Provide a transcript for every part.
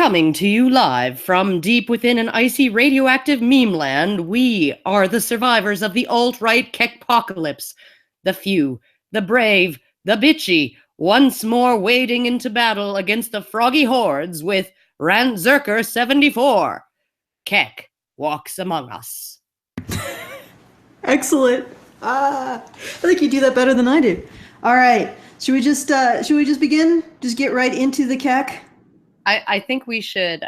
Coming to you live from deep within an icy radioactive meme land, we are the survivors of the alt-right kekpocalypse. The few, the brave, the bitchy, once more wading into battle against the froggy hordes with Rantzerker 74. Kek walks among us. Excellent. I think you do that better than I do. All right. Should we just begin? Just get right into the kek? I think we should.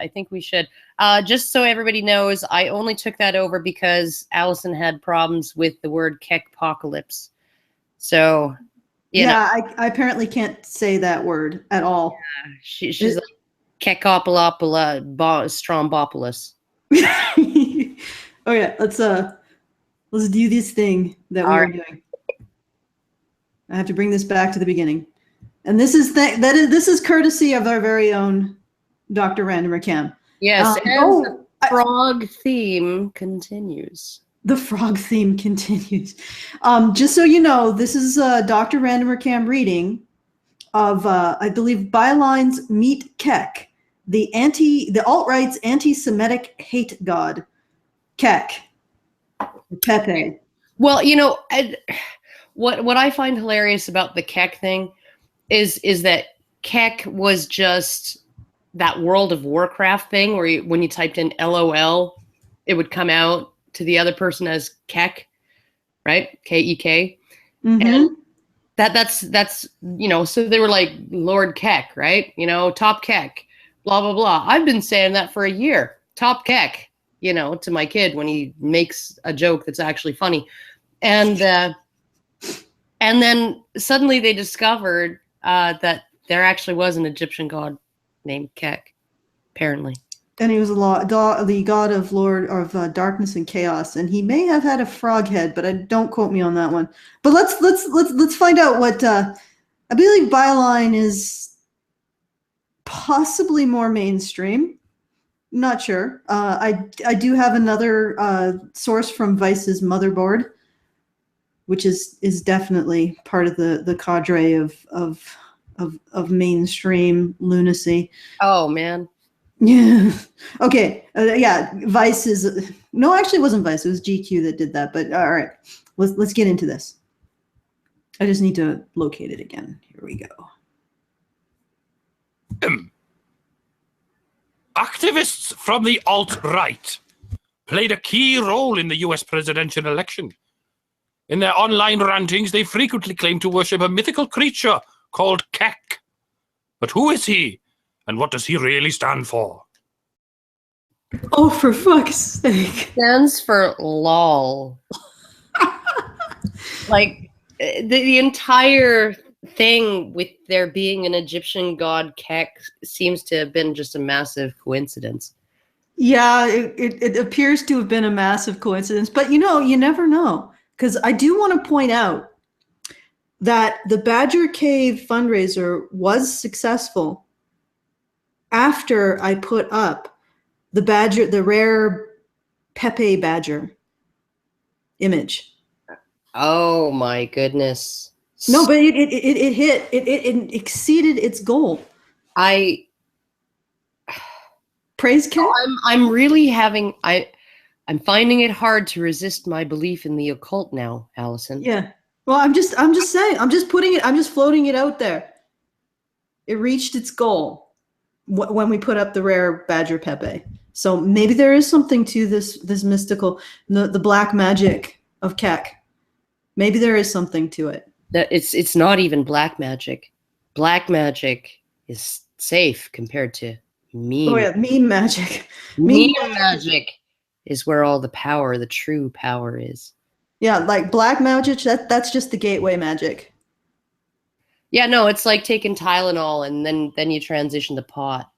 Just so everybody knows, I only took that over because Allison had problems with the word kekpocalypse. So, I apparently can't say that word at all. Yeah, she's like kekopalopala, strombopoulos. Oh yeah, let's do this thing that we were doing. I have to bring this back to the beginning, and this is courtesy of our very own Dr. Rantzerker Cam. Yes, and the frog theme continues. The frog theme continues. Just so you know, this is Dr. Rantzerker Cam reading of I believe Byline's Meet Kek, the alt-right's anti-Semitic hate god, Kek, Pepe. Well, what I find hilarious about the Kek thing is that Kek was just that World of Warcraft thing where when you typed in LOL, it would come out to the other person as Kek, right? K-E-K. Mm-hmm. And that's so they were like Lord Kek, right? Top Kek, blah, blah, blah. I've been saying that for a year. Top Kek, to my kid when he makes a joke that's actually funny. And then suddenly they discovered that there actually was an Egyptian god named Kek, apparently. And he was the god of Lord of darkness and chaos, and he may have had a frog head, but don't quote me on that one. But let's find out what I believe Byline is possibly more mainstream. Not sure. I do have another source from Vice's motherboard, which is definitely part of the cadre of mainstream lunacy. Oh man. Yeah. Okay. Yeah. Vice is no, actually, it wasn't Vice. It was GQ that did that. But all right, let's get into this. I just need to locate it again. Here we go. Activists from the alt-right played a key role in the US presidential election. In their online rantings, they frequently claim to worship a mythical creature called Kek. But who is he, and what does he really stand for? Oh, for fuck's sake. Stands for LOL. Like, the entire thing with there being an Egyptian god Kek seems to have been just a massive coincidence. Yeah, it appears to have been a massive coincidence. But, you never know. Because I do want to point out that the Badger Cave fundraiser was successful after I put up the rare Pepe badger image. Oh my goodness. No, but it hit. It exceeded its goal. Praise Ken. I'm really having I'm finding it hard to resist my belief in the occult now, Allison. Yeah. Well, I'm just saying. I'm just floating it out there. It reached its goal when we put up the rare Badger Pepe. So maybe there is something to this mystical, the black magic of Kek. Maybe there is something to it. That it's not even black magic. Black magic is safe compared to meme. Oh yeah, meme magic. Meme magic is where all the power, the true power is. Yeah, like black magic, that's just the gateway magic. Yeah, no, it's like taking Tylenol and then you transition to pot.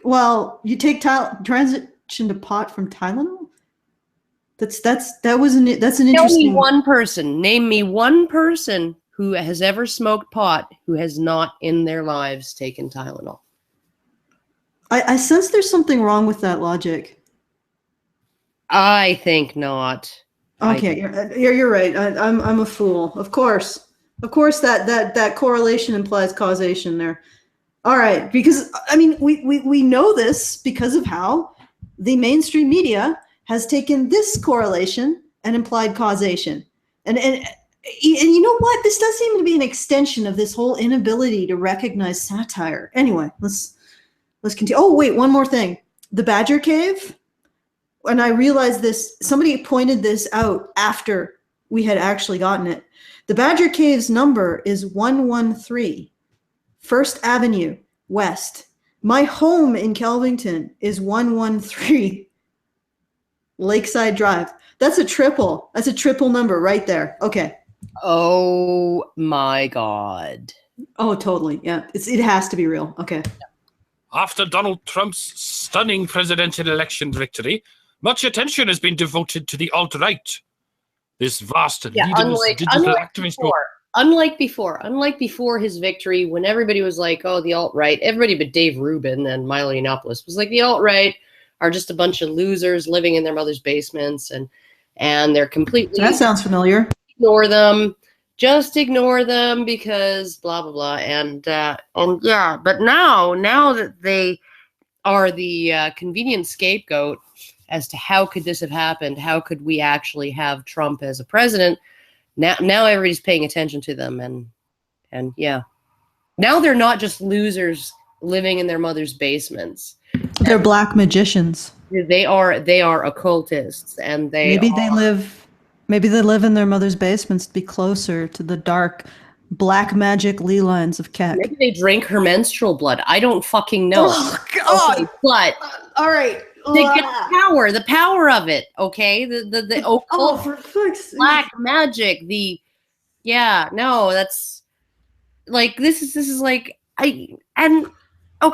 Well, you take transition to pot from Tylenol? That's an interesting. Name me one person who has ever smoked pot who has not in their lives taken Tylenol. I sense there's something wrong with that logic. I think not. Okay, you're right. I'm a fool. Of course that correlation implies causation there. All right, because I mean, we know this because of how the mainstream media has taken this correlation and implied causation, and you know what? This does seem to be an extension of this whole inability to recognize satire. Anyway, let's continue. Oh wait, one more thing: the Badger Cave. And I realized this. Somebody pointed this out after we had actually gotten it. The Badger Cave's number is 113. First Avenue West. My home in Kelvington is 113 Lakeside Drive. That's a triple. That's a triple number right there. Okay. Oh my God. Oh, totally. Yeah. It has to be real. Okay. After Donald Trump's stunning presidential election victory, much attention has been devoted to the alt-right. This vast leaderless digital activist group. Unlike before his victory, when everybody was like, oh, the alt-right, everybody but Dave Rubin and Milo Yiannopoulos was like, the alt-right are just a bunch of losers living in their mother's basements, and they're completely... That sounds familiar. Just ignore them because blah, blah, blah. And yeah, but now that they are the convenient scapegoat as to how could this have happened, how could we actually have Trump as a president, Now everybody's paying attention to them, and yeah, now they're not just losers living in their mother's basements. They're black magicians. They are occultists, and maybe they live in their mother's basements to be closer to the dark black magic ley lines of Keck. Maybe they drink her menstrual blood. I don't fucking know. Oh God! Okay, but all right. They get the power of it, okay? The occult, for fuck's sake. Black magic, that's like this is like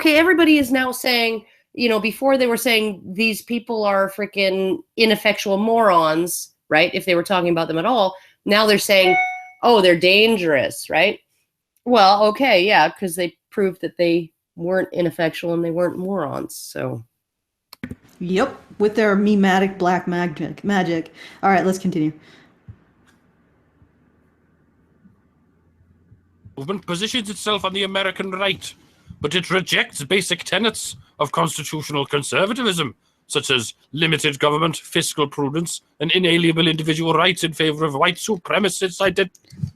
everybody is now saying, before they were saying these people are freaking ineffectual morons, right? If they were talking about them at all, now they're saying, oh, they're dangerous, right? Well, okay, yeah, because they proved that they weren't ineffectual and they weren't morons, so. Yep, with their memetic black magic. All right, let's continue. Movement positions itself on the American right, but it rejects basic tenets of constitutional conservatism, such as limited government, fiscal prudence, and inalienable individual rights in favor of white supremacists.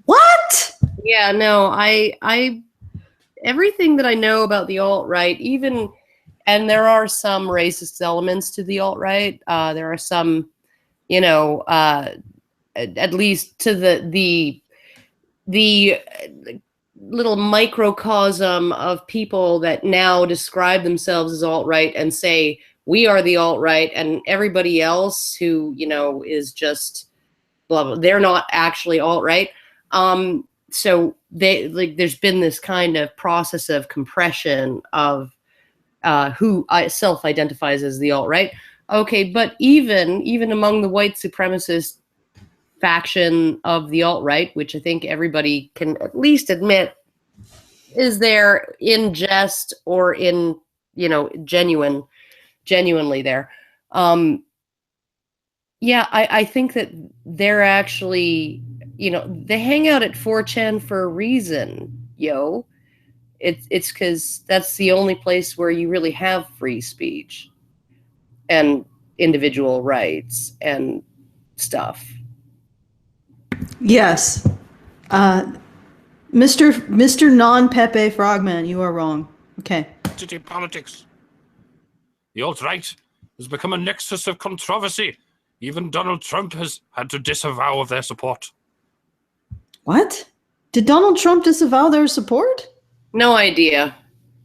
What? Yeah, no, I everything that I know about the alt-right, even... And there are some racist elements to the alt-right. There are some, at least to the little microcosm of people that now describe themselves as alt-right and say, we are the alt-right, and everybody else who, is just blah, blah, they're not actually alt-right. So there's been this kind of process of compression of who self-identifies as the alt-right. Okay, but even among the white supremacist faction of the alt-right, which I think everybody can at least admit is there in jest or in, genuinely there. Yeah, I think that they're actually, they hang out at 4chan for a reason, yo. It's because that's the only place where you really have free speech and individual rights and stuff. Yes. Mr. Non-Pepe Frogman, you are wrong. Okay. Politics. The alt-right has become a nexus of controversy. Even Donald Trump has had to disavow of their support. What? Did Donald Trump disavow their support? No idea.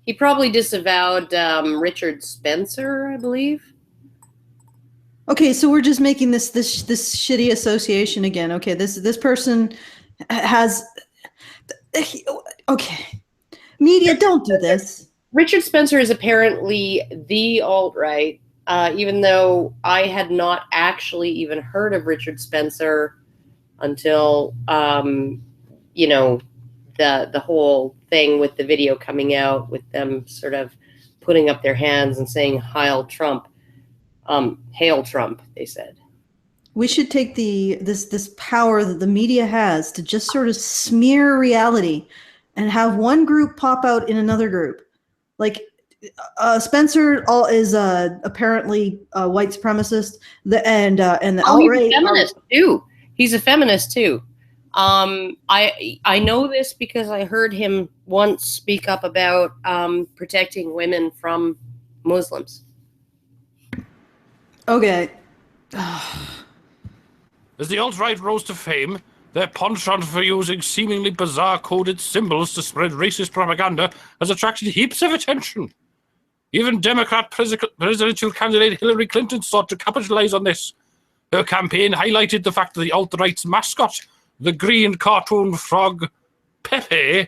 He probably disavowed Richard Spencer, I believe. Okay, so we're just making this shitty association again. Okay, this person has. Okay, media, don't do this. Richard Spencer is apparently the alt-right, even though I had not actually even heard of Richard Spencer until the whole thing with the video coming out with them sort of putting up their hands and saying Hail Trump. Hail Trump, they said. We should take this power that the media has to just sort of smear reality and have one group pop out in another group Like Spencer is apparently a white supremacist, and the alt-right. He's a feminist too. He's a feminist too. I know this because I heard him once speak up about protecting women from Muslims. Okay. As the alt-right rose to fame, their penchant for using seemingly bizarre coded symbols to spread racist propaganda has attracted heaps of attention. Even Democrat presidential candidate Hillary Clinton sought to capitalize on this. Her campaign highlighted the fact that the alt-right's mascot, the green cartoon frog Pepe,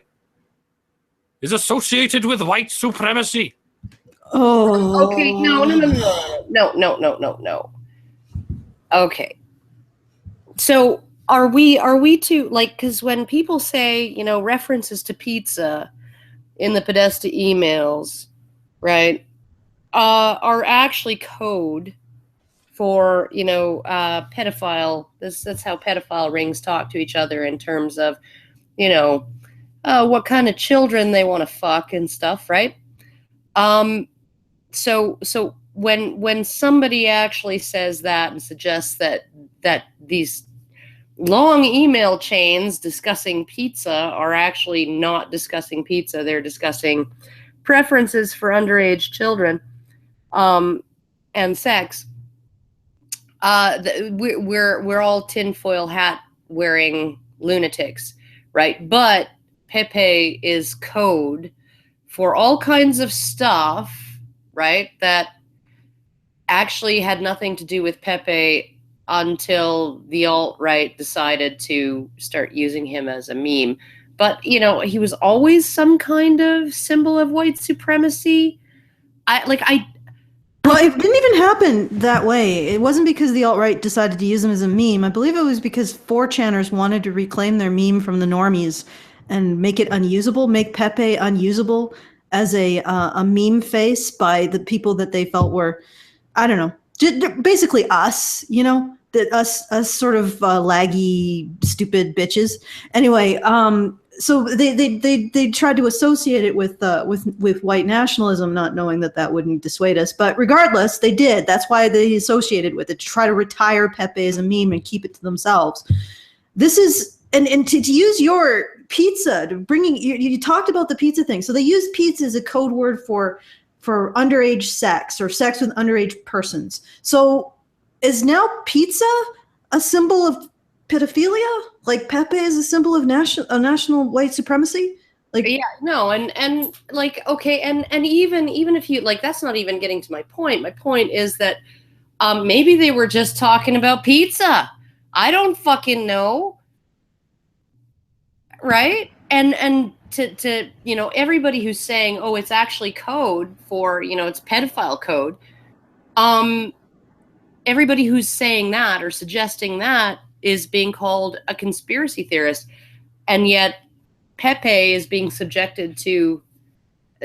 is associated with white supremacy. Oh. Okay, no. Okay. So are we to, like, because when people say, you know, references to pizza in the Podesta emails, right, are actually code for, you know, pedophile. That's how pedophile rings talk to each other in terms of, you know, what kind of children they want to fuck and stuff, right? So when somebody actually says that and suggests that these long email chains discussing pizza are actually not discussing pizza, they're discussing preferences for underage children and sex. We're all tinfoil hat wearing lunatics, right? But Pepe is code for all kinds of stuff, right, that actually had nothing to do with Pepe until the alt-right decided to start using him as a meme. But, you know, he was always some kind of symbol of white supremacy. Well, it didn't even happen that way. It wasn't because the alt-right decided to use him as a meme. I believe it was because 4chaners wanted to reclaim their meme from the normies and make it unusable, make Pepe unusable as a meme face by the people that they felt were, I don't know, basically us, you know, that us sort of laggy, stupid bitches. Anyway, so they tried to associate it with white nationalism, not knowing that wouldn't dissuade us. But regardless, they did. That's why they associated with it, to try to retire Pepe as a meme and keep it to themselves. This is and to use your pizza, to bringing you talked about the pizza thing. So they use pizza as a code word for underage sex or sex with underage persons. So is now pizza a symbol of pedophilia? Like Pepe is a symbol of national white supremacy? Like, yeah, no, and like, okay, and even if you, like, that's not even getting to my point. My point is that maybe they were just talking about pizza. I don't fucking know. Right? And to you know, everybody who's saying, oh, it's actually code for, you know, it's pedophile code. Everybody who's saying that or suggesting that is being called a conspiracy theorist. And yet Pepe is being subjected to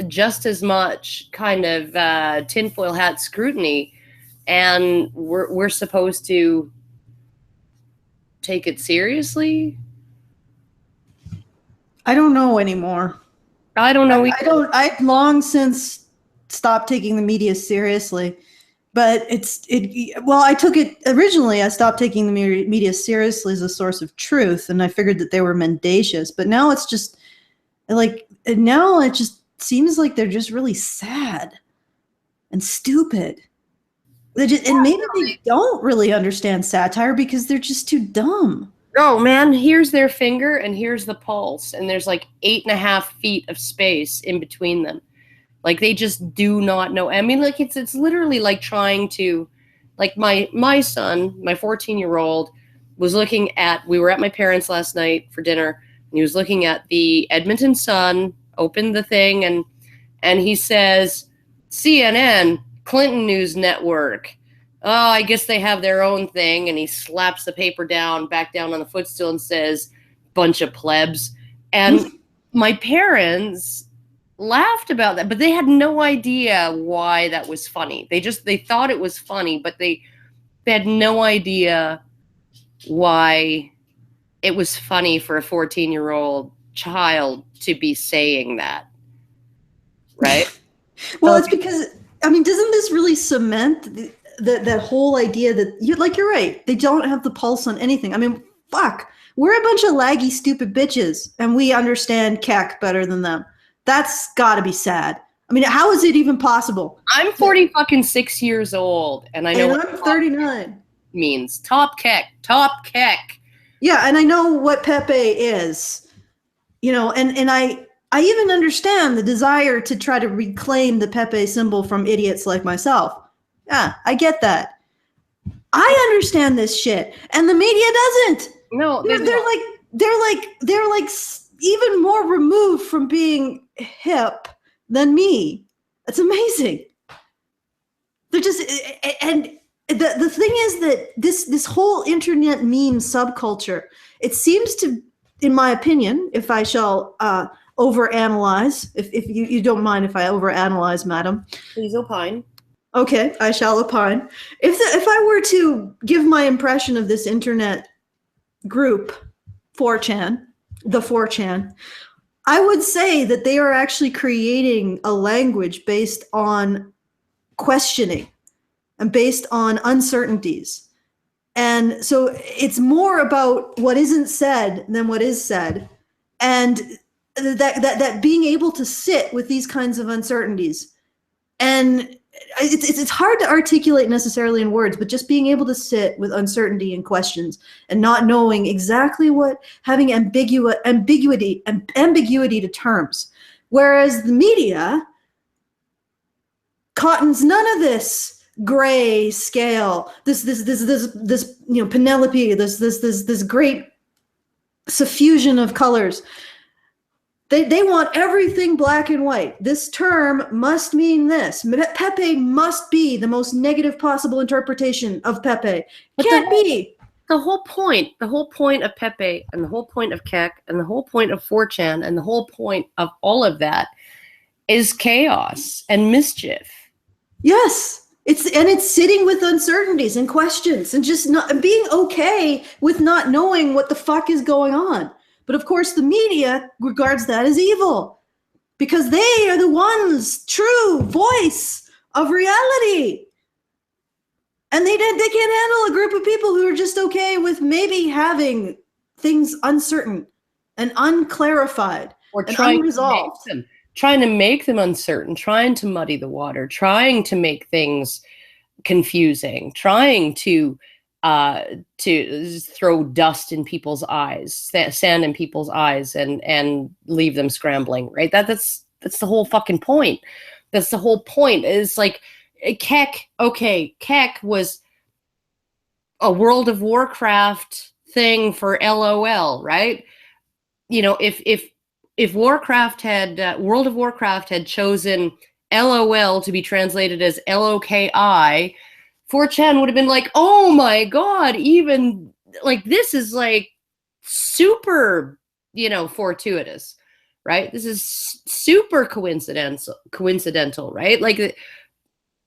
just as much kind of tinfoil hat scrutiny, and we're supposed to take it seriously. I don't know anymore. I don't know. I've long since stopped taking the media seriously, but I took it originally. I stopped taking the media seriously as a source of truth, and I figured that they were mendacious. But now it's just like, now it just seems like they're just really sad and stupid. And maybe they don't really understand satire because they're just too dumb. Oh man, here's their finger and here's the pulse, and there's like 8.5 feet of space in between them. Like, they just do not know. I mean, like, it's literally like trying to, like, my son, my 14-year-old, was looking at, we were at my parents' last night for dinner, and he was looking at the Edmonton Sun, opened the thing, and he says, CNN, Clinton News Network. Oh, I guess they have their own thing. And he slaps the paper back down on the footstool and says, bunch of plebs. And my parents laughed about that, but they had no idea why that was funny. They thought it was funny, but they had no idea why it was funny for a 14-year-old child to be saying that. Right? Well, it's because, I mean, doesn't this really cement that whole idea that, you're right, they don't have the pulse on anything. I mean, fuck, we're a bunch of laggy, stupid bitches, and we understand keck better than them. That's got to be sad. I mean, how is it even possible? I'm 46 years old, and I know And I'm 39. Means top keck, top keck. Yeah, and I know what Pepe is, and I even understand the desire to try to reclaim the Pepe symbol from idiots like myself. Yeah, I get that. I understand this shit, and the media doesn't. No, they're like even more removed from being hip than me. It's amazing. They're just, and the thing is that this whole internet meme subculture, it seems to, in my opinion, if I shall overanalyze, if you don't mind if I overanalyze, madam. Please opine. Okay, I shall opine. If I were to give my impression of this internet group, 4chan, the 4chan, I would say that they are actually creating a language based on questioning and based on uncertainties. And so it's more about what isn't said than what is said. And that being able to sit with these kinds of uncertainties. And it's hard to articulate necessarily in words, but just being able to sit with uncertainty and questions and not knowing exactly what, having ambiguity to terms. Whereas the media cottons none of this gray scale, this Penelope, this great suffusion of colors. They want everything black and white. This term must mean this. Pepe must be the most negative possible interpretation of Pepe. Can't be. The whole point of Pepe and the whole point of Keck and the whole point of 4chan and the whole point of all of that is chaos and mischief. Yes. It's sitting with uncertainties and questions and just not being okay with not knowing what the fuck is going on. But of course, the media regards that as evil because they are the ones, true voice of reality. And they can't handle a group of people who are just okay with maybe having things uncertain and unclarified or and unresolved. Trying to make them uncertain, trying to muddy the water, trying to make things confusing, trying to throw dust in people's eyes, sand in people's eyes, and leave them scrambling. Right? That's the whole fucking point. That's the whole point. Is like Keck. Okay, Keck was a World of Warcraft thing for LOL, right? If Warcraft had World of Warcraft had chosen LOL to be translated as LOKI, 4chan would have been like, oh my god, even like this is like super, fortuitous, right? This is super coincidental, right? Like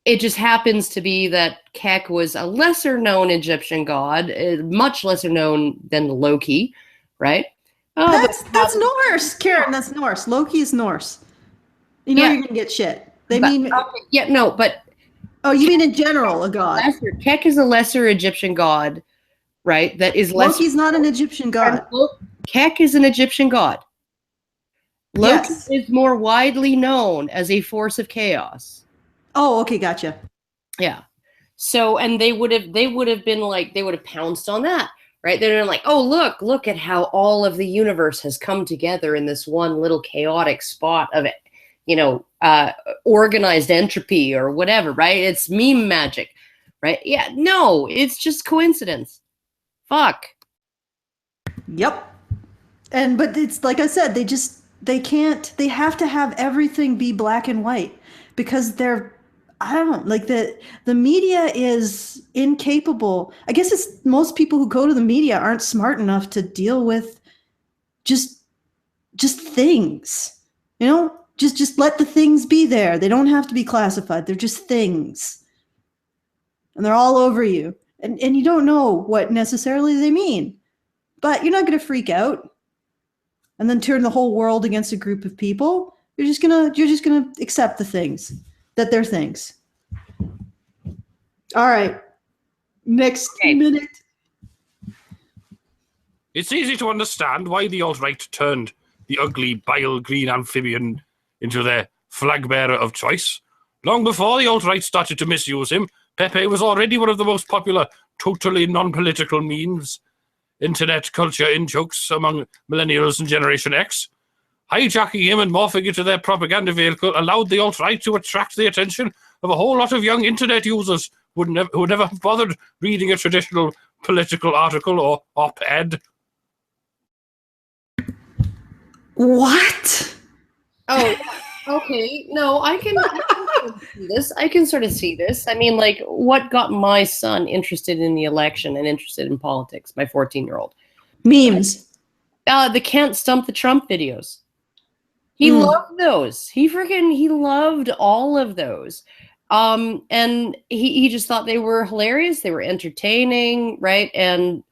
it just happens to be that Keck was a lesser known Egyptian god, much lesser known than Loki, right? Oh, that's Norse, Karen. That's Norse. Loki is Norse. You're gonna get shit. But oh, you mean in general, a god? Keck is a lesser Egyptian god, right? That is less. Loki's not an Egyptian god. Keck is an Egyptian god. Loki is more widely known as a force of chaos. Oh, okay, gotcha. Yeah. So, and they would have been like, they would have pounced on that. Right? They're like, oh, look at how all of the universe has come together in this one little chaotic spot of it, organized entropy or whatever, right? It's meme magic, right? Yeah, no, it's just coincidence. Fuck. Yep. But it's like I said, they have to have everything be black and white because the media is incapable. I guess it's most people who go to the media aren't smart enough to deal with just things, just let the things be there. They don't have to be classified. They're just things. And they're all over you. And you don't know what necessarily they mean, but you're not going to freak out and then turn the whole world against a group of people You're just gonna accept the things that they're things. All right. Next minute. It's easy to understand why the alt-right turned the ugly bile green amphibian into their flag bearer of choice. Long before the alt-right started to misuse him, Pepe was already one of the most popular, totally non-political memes, internet culture in-jokes among millennials and Generation X. Hijacking him and morphing into their propaganda vehicle allowed the alt-right to attract the attention of a whole lot of young internet users who would never have bothered reading a traditional political article or op-ed. What? Oh, okay. No, I can see this. I can sort of see this. I mean, like, what got my son interested in the election and interested in politics? My 14-year-old. Memes. The Can't Stump the Trump videos. He loved those. He loved all of those. And he just thought they were hilarious. They were entertaining, right? And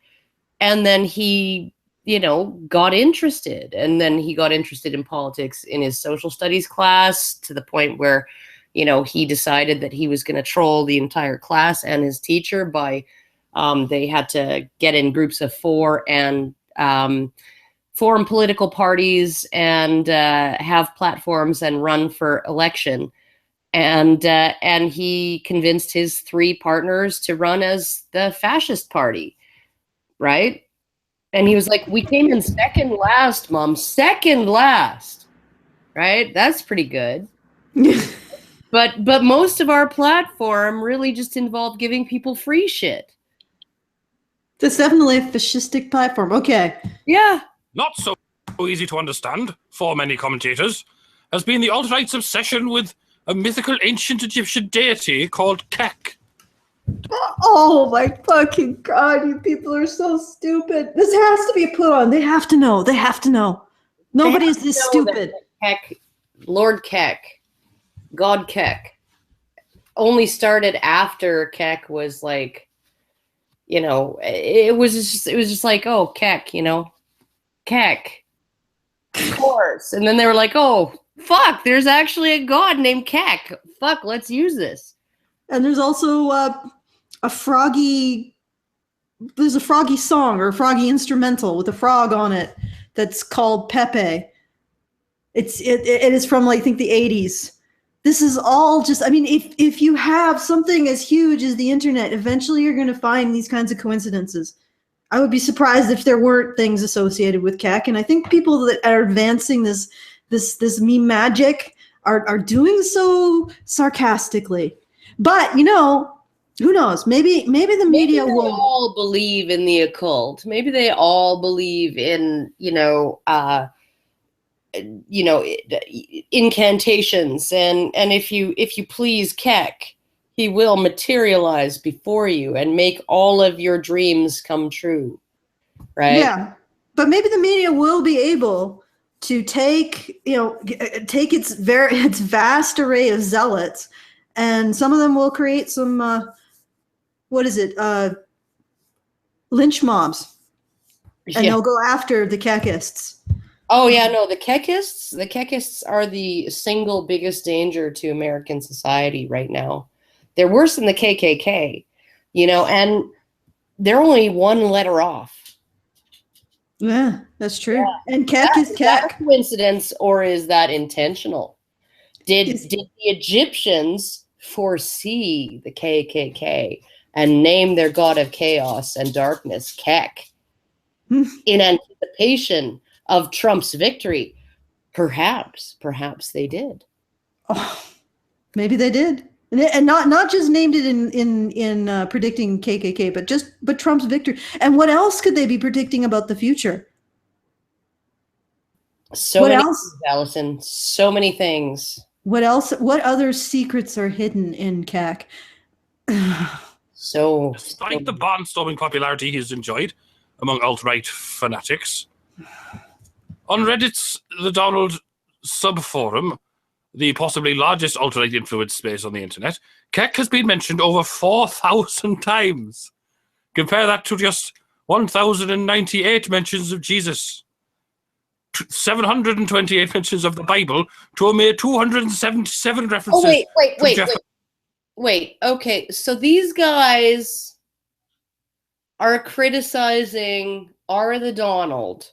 then he, got interested. And then he got interested in politics in his social studies class to the point where, he decided that he was going to troll the entire class and his teacher by, they had to get in groups of 4 and form political parties and have platforms and run for election. And he convinced his 3 partners to run as the fascist party, right? And he was like, we came in second last, Mom, second last, right? That's pretty good. But most of our platform really just involved giving people free shit. That's definitely a fascistic platform. Okay. Yeah. Not so easy to understand for many commentators has been the alt-right's obsession with a mythical ancient Egyptian deity called Kek. Oh my fucking God, you people are so stupid. This has to be put on. They have to know. They have to know. Nobody's this stupid. Kek, Lord Kek, God Kek, only started after Kek was like, it was just like, oh, Kek, Kek, of course. And then they were like, oh, fuck, there's actually a god named Kek. Fuck, let's use this. And there's also there's a froggy song or a froggy instrumental with a frog on it that's called Pepe. It is from, I think, the 80s. This is all just, if you have something as huge as the internet, eventually you're going to find these kinds of coincidences. I would be surprised if there weren't things associated with Kek. And I think people that are advancing this meme magic are doing so sarcastically. But, who knows? Maybe the media will all believe in the occult. Maybe they all believe in, incantations. And if you please Kek, he will materialize before you and make all of your dreams come true. Right? Yeah. But maybe the media will be able to take its vast array of zealots, and some of them will create some lynch mobs, and they'll go after the Kekists. Oh yeah, no, the Kekists are the single biggest danger to American society right now. They're worse than the KKK, and they're only one letter off. Yeah, that's true. Yeah. And Kek is Kek. Is that a coincidence or is that intentional? Did the Egyptians foresee the KKK and name their god of chaos and darkness Kek in anticipation of Trump's victory? Perhaps they did. Oh, maybe they did, and not just named it in predicting KKK, but Trump's victory. And what else could they be predicting about the future? What else, things, Allison? So many things. What else? What other secrets are hidden in Kek? Despite the barnstorming popularity he's enjoyed among alt-right fanatics, on Reddit's The Donald subforum, the possibly largest alt-right influence space on the internet, Kek has been mentioned over 4,000 times. Compare that to just 1,098 mentions of Jesus. 728 mentions of the Bible to a mere 277 references. Oh, wait. Okay, so these guys are criticizing R. the Donald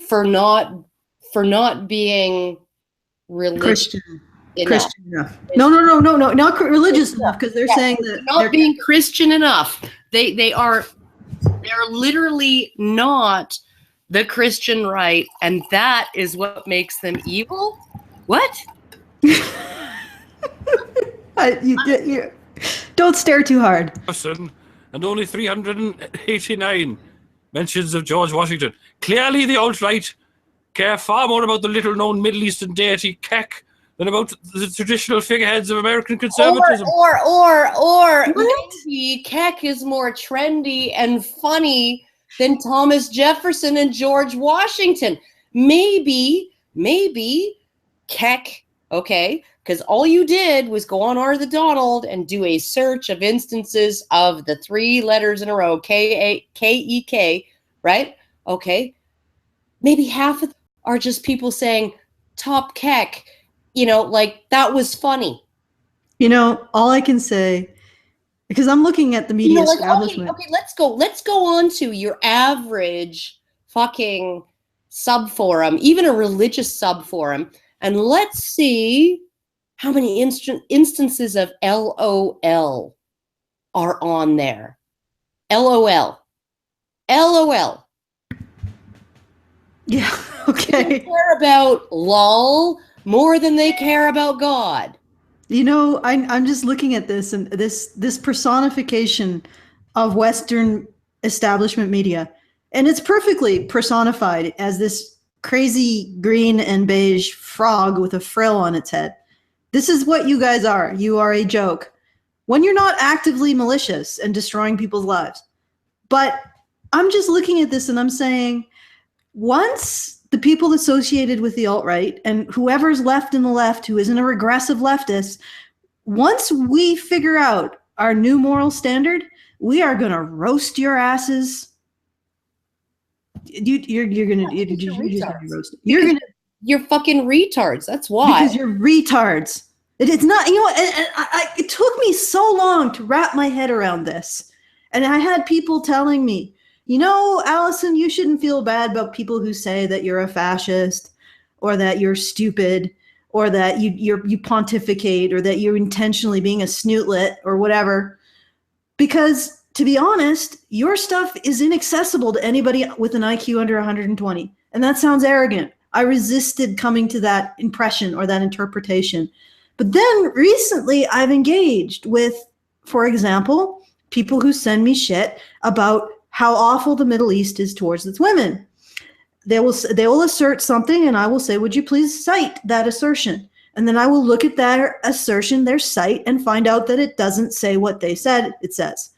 for not being religious Christian enough. No, not religious enough, because they're saying that not being Christian enough. They're literally not the Christian right, and that is what makes them evil. What? You don't stare too hard. And only 389 mentions of George Washington. Clearly, the alt-right care far more about the little-known Middle Eastern deity Kek than about the traditional figureheads of American conservatism. Or maybe Kek is more trendy and funny than Thomas Jefferson and George Washington. Maybe Kek, okay, because all you did was go on R. the Donald and do a search of instances of the 3 letters in a row, K-E-K, right? Okay. Maybe half of are just people saying, top Kek, like that was funny. All I can say, because I'm looking at the media establishment. Okay, let's go on to your average fucking sub-forum, even a religious sub-forum, and let's see how many instances of LOL are on there. LOL. Yeah, okay. They care about LOL more than they care about God. I'm just looking at this, and this personification of Western establishment media, and it's perfectly personified as this crazy green and beige frog with a frill on its head. This is what you guys are. You are a joke when you're not actively malicious and destroying people's lives. But I'm just looking at this and I'm saying, once the people associated with the alt-right and whoever's left in the left who isn't a regressive leftist, once we figure out our new moral standard, we are going to roast your asses. You're going to roast. You're fucking retards. That's why. Because you're retards. It's not, it took me so long to wrap my head around this. And I had people telling me, Allison, you shouldn't feel bad about people who say that you're a fascist or that you're stupid or that you pontificate or that you're intentionally being a snootlet or whatever. Because to be honest, your stuff is inaccessible to anybody with an IQ under 120. And that sounds arrogant. I resisted coming to that impression or that interpretation. But then recently I've engaged with, for example, people who send me shit about how awful the Middle East is towards its women. They will assert something and I will say, would you please cite that assertion? And then I will look at that assertion, their site, and find out that it doesn't say what they said it says.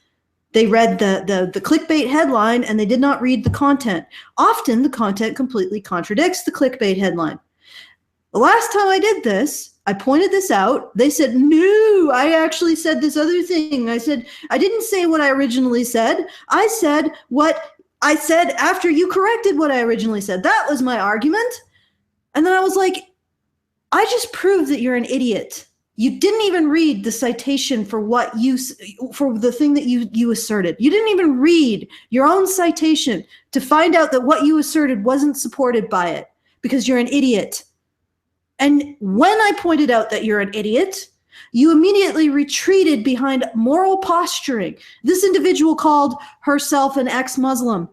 They read the clickbait headline and they did not read the content. Often the content completely contradicts the clickbait headline. The last time I did this, I pointed this out. They said, no, I actually said this other thing. I said, I didn't say what I originally said. I said what I said after you corrected what I originally said. That was my argument. And then I was like, I just proved that you're an idiot. You didn't even read the citation for the thing that you asserted. You didn't even read your own citation to find out that what you asserted wasn't supported by it because you're an idiot. And when I pointed out that you're an idiot, you immediately retreated behind moral posturing. This individual called herself an ex-Muslim.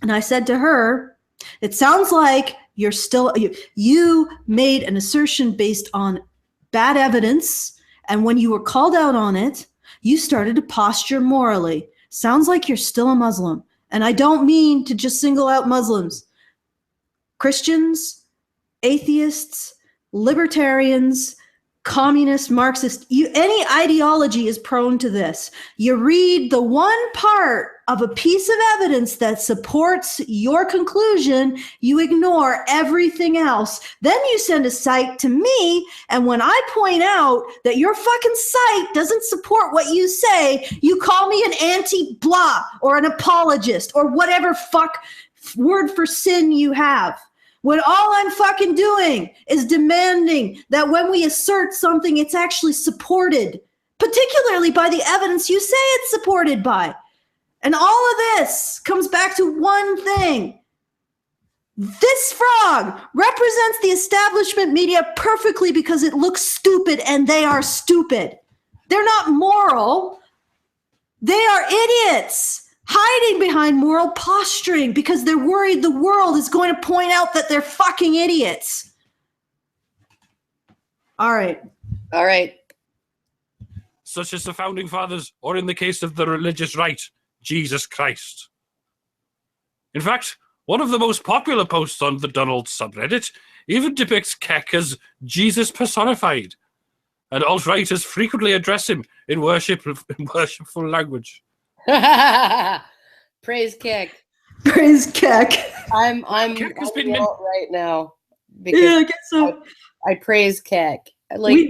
And I said to her, it sounds like you made an assertion based on bad evidence. And when you were called out on it, you started to posture morally. Sounds like you're still a Muslim. And I don't mean to just single out Muslims. Christians, atheists, libertarians, communist, Marxist, any ideology is prone to this. You read the one part of a piece of evidence that supports your conclusion, you ignore everything else. Then you send a cite to me, and when I point out that your fucking site doesn't support what you say, you call me an anti-blah or an apologist or whatever fuck word for sin you have. When all I'm fucking doing is demanding that when we assert something, it's actually supported, particularly by the evidence you say it's supported by. And all of this comes back to one thing. This frog represents the establishment media perfectly because it looks stupid, and they are stupid. They're not moral. They are idiots hiding behind moral posturing because they're worried the world is going to point out that they're fucking idiots. All right. All right. Such as the founding fathers, or in the case of the religious right, Jesus Christ. In fact, one of the most popular posts on the Donald subreddit even depicts Keck as Jesus personified, and alt-righters frequently address him in worshipful language. Praise Keck. Praise Keck. I'm Keck has on been the min- alt right now because Yeah, I guess so. I praise Keck. Like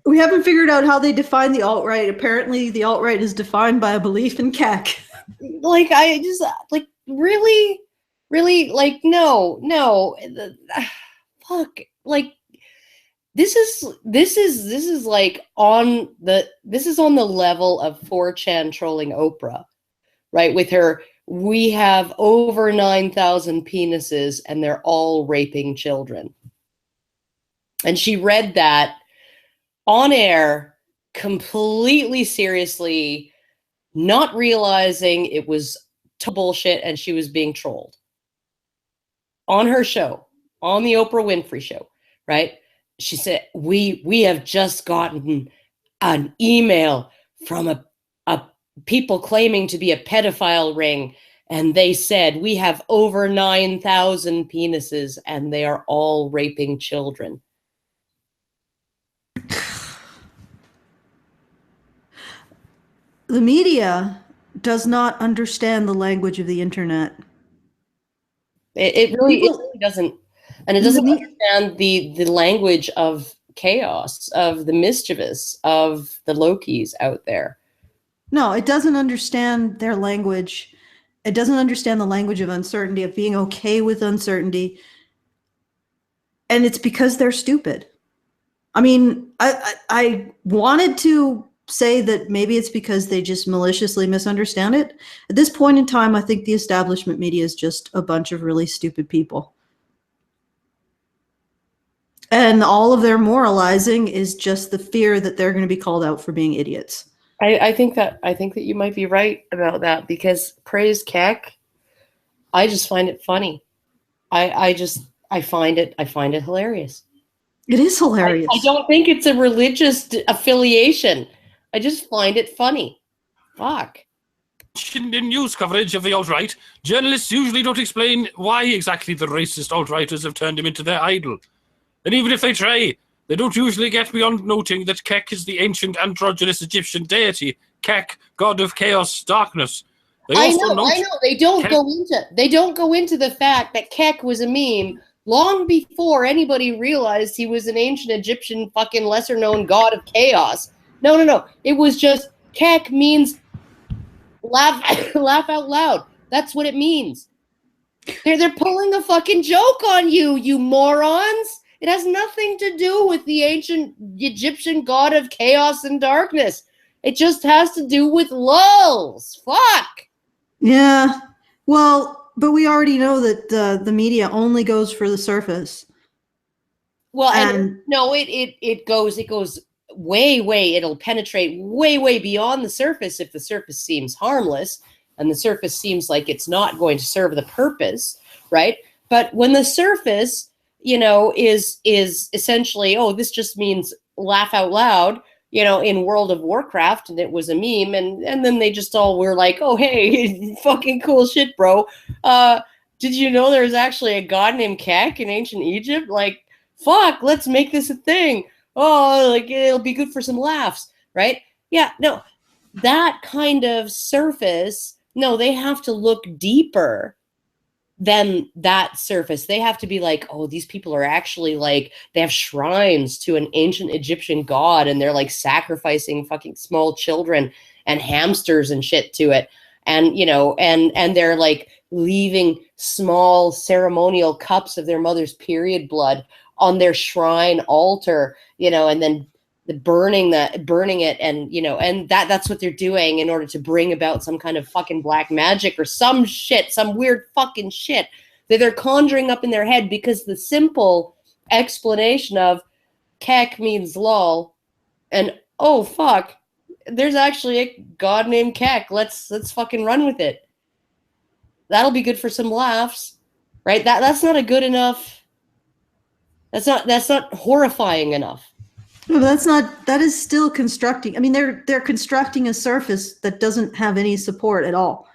we haven't figured out how they define the alt-right. Apparently, the alt-right is defined by a belief in Keck. like I just like really like no fuck, like this is like on the level of 4chan trolling Oprah, right? With her, we have over 9,000 penises and they're all raping children. And she read that on air completely seriously, not realizing it was bullshit and she was being trolled. On her show, on the Oprah Winfrey Show, right? She said, we have just gotten an email from a people claiming to be a pedophile ring, and they said we have over 9,000 penises and they are all raping children. The media does not understand the language of the internet. It really doesn't. And it doesn't understand the language of chaos, of the mischievous, of the Lokis out there. No, it doesn't understand their language. It doesn't understand the language of uncertainty, of being okay with uncertainty. And it's because they're stupid. I mean, I wanted to say that maybe it's because they just maliciously misunderstand it. At this point in time, I think the establishment media is just a bunch of really stupid people. And all of their moralizing is just the fear that they're going to be called out for being idiots. I think that you might be right about that, because praise Keck, I just find it funny. I find it hilarious. It is hilarious. I don't think it's a religious affiliation. I just find it funny. Fuck. In news coverage of the alt-right, journalists usually don't explain why exactly the racist alt-righters have turned him into their idol. And even if they try, they don't usually get beyond noting that Keck is the ancient androgynous Egyptian deity, Keck, god of chaos, darkness. I know. They don't go into the fact that Keck was a meme long before anybody realized he was an ancient Egyptian fucking lesser-known god of chaos. No. It was just Keck means laugh out loud. That's what it means. They're pulling a fucking joke on you, you morons. It has nothing to do with the ancient Egyptian god of chaos and darkness. It just has to do with lulz. Fuck. Yeah. Well, but we already know that the media only goes for the surface. Well, and no, it goes way. It'll penetrate way beyond the surface if the surface seems harmless and the surface seems like it's not going to serve the purpose, right? But when the surface, is essentially, oh, this just means laugh out loud, in World of Warcraft, and it was a meme, and then they just all were like, oh, hey, fucking cool shit, bro. Did you know there's actually a god named Keck in ancient Egypt? Like, fuck, let's make this a thing. Oh, like, it'll be good for some laughs, right? Yeah, no, that kind of surface, no, they have to look deeper than that surface. They have to be like, oh, these people are actually like, they have shrines to an ancient Egyptian god and they're like sacrificing fucking small children and hamsters and shit to it. and and they're like leaving small ceremonial cups of their mother's period blood on their shrine altar, and then burning it, and and that's what they're doing in order to bring about some kind of fucking black magic or some shit, some weird fucking shit that they're conjuring up in their head, because the simple explanation of Kek means lol, and oh fuck, there's actually a god named Kek. Let's fucking run with it. That'll be good for some laughs, right? That's not a good enough. That's not horrifying enough. No, but that is still constructing. I mean, they're constructing a surface that doesn't have any support at all.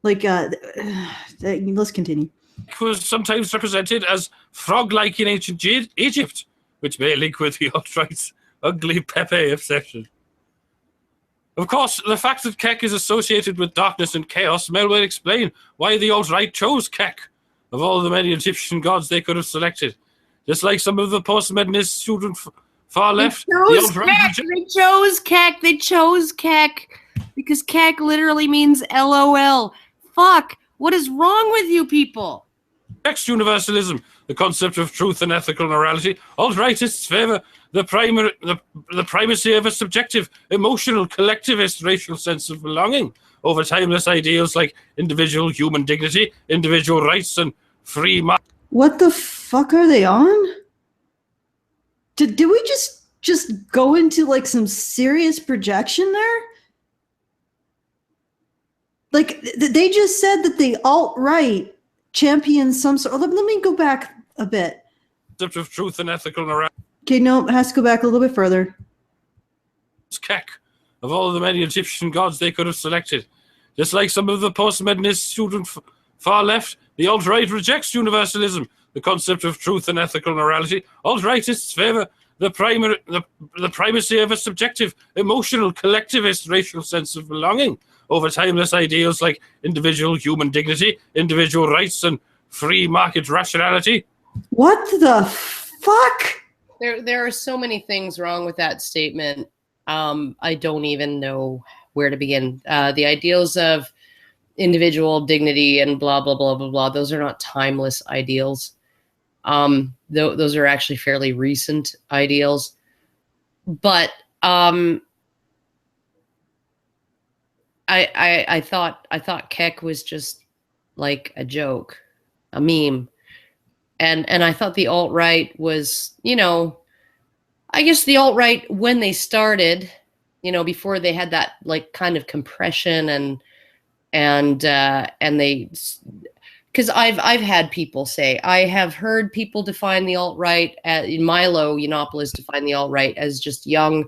Like, let's continue. It was sometimes represented as frog-like in ancient Egypt, which may link with the alt-right's ugly Pepe obsession. Of course, the fact that Kek is associated with darkness and chaos may well explain why the alt-right chose Kek of all the many Egyptian gods they could have selected. Just like some of the postmodernist student far left. They chose Kek. They chose Kek because Kek literally means LOL. Fuck. What is wrong with you people? Next, universalism, the concept of truth and ethical morality. Alt-rightists favor the primacy of a subjective, emotional, collectivist racial sense of belonging over timeless ideals like individual human dignity, individual rights, and free market. What the fuck are they on? Did we just go into like some serious projection there? Like they just said that the alt-right champions some sort. Let me go back a bit. Concept of truth and ethical morality. Okay, no, it has to go back a little bit further. Kek of all the many Egyptian gods they could have selected. Just like some of the postmodernist student far left, the alt-right rejects universalism, the concept of truth and ethical morality. Alt-rightists favor the primacy of a subjective, emotional, collectivist racial sense of belonging over timeless ideals like individual human dignity, individual rights, and free market rationality. What the fuck? There are so many things wrong with that statement. I don't even know where to begin. The ideals of individual dignity and blah, blah, blah, blah, blah, those are not timeless ideals. Those are actually fairly recent ideals. But I thought Kek was just like a joke, a meme. And I thought the alt-right was, I guess the alt-right when they started, before they had that like kind of compression and they, because I've had people say, I have heard people define the alt-right, Milo Yiannopoulos define the alt-right as just young,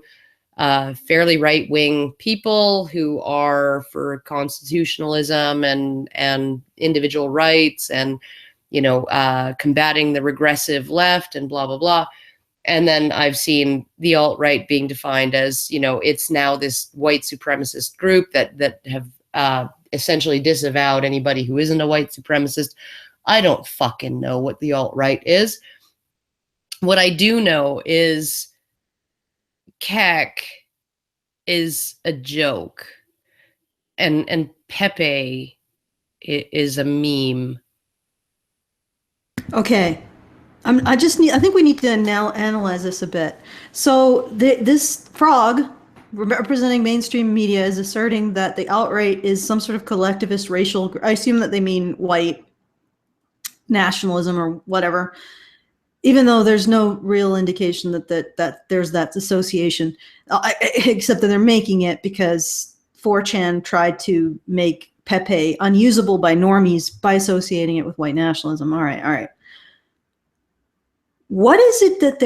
fairly right-wing people who are for constitutionalism and individual rights and combating the regressive left and blah, blah, blah. And then I've seen the alt-right being defined as, it's now this white supremacist group that have essentially disavowed anybody who isn't a white supremacist. I don't fucking know what the alt-right is. What I do know is Kek is a joke and Pepe is a meme. Okay, I think we need to now analyze this a bit. So this frog representing mainstream media is asserting that the alt-right is some sort of collectivist racial. I assume that they mean white nationalism or whatever, even though there's no real indication that there's that association, except that they're making it because 4chan tried to make Pepe unusable by normies by associating it with white nationalism. All right. What is it that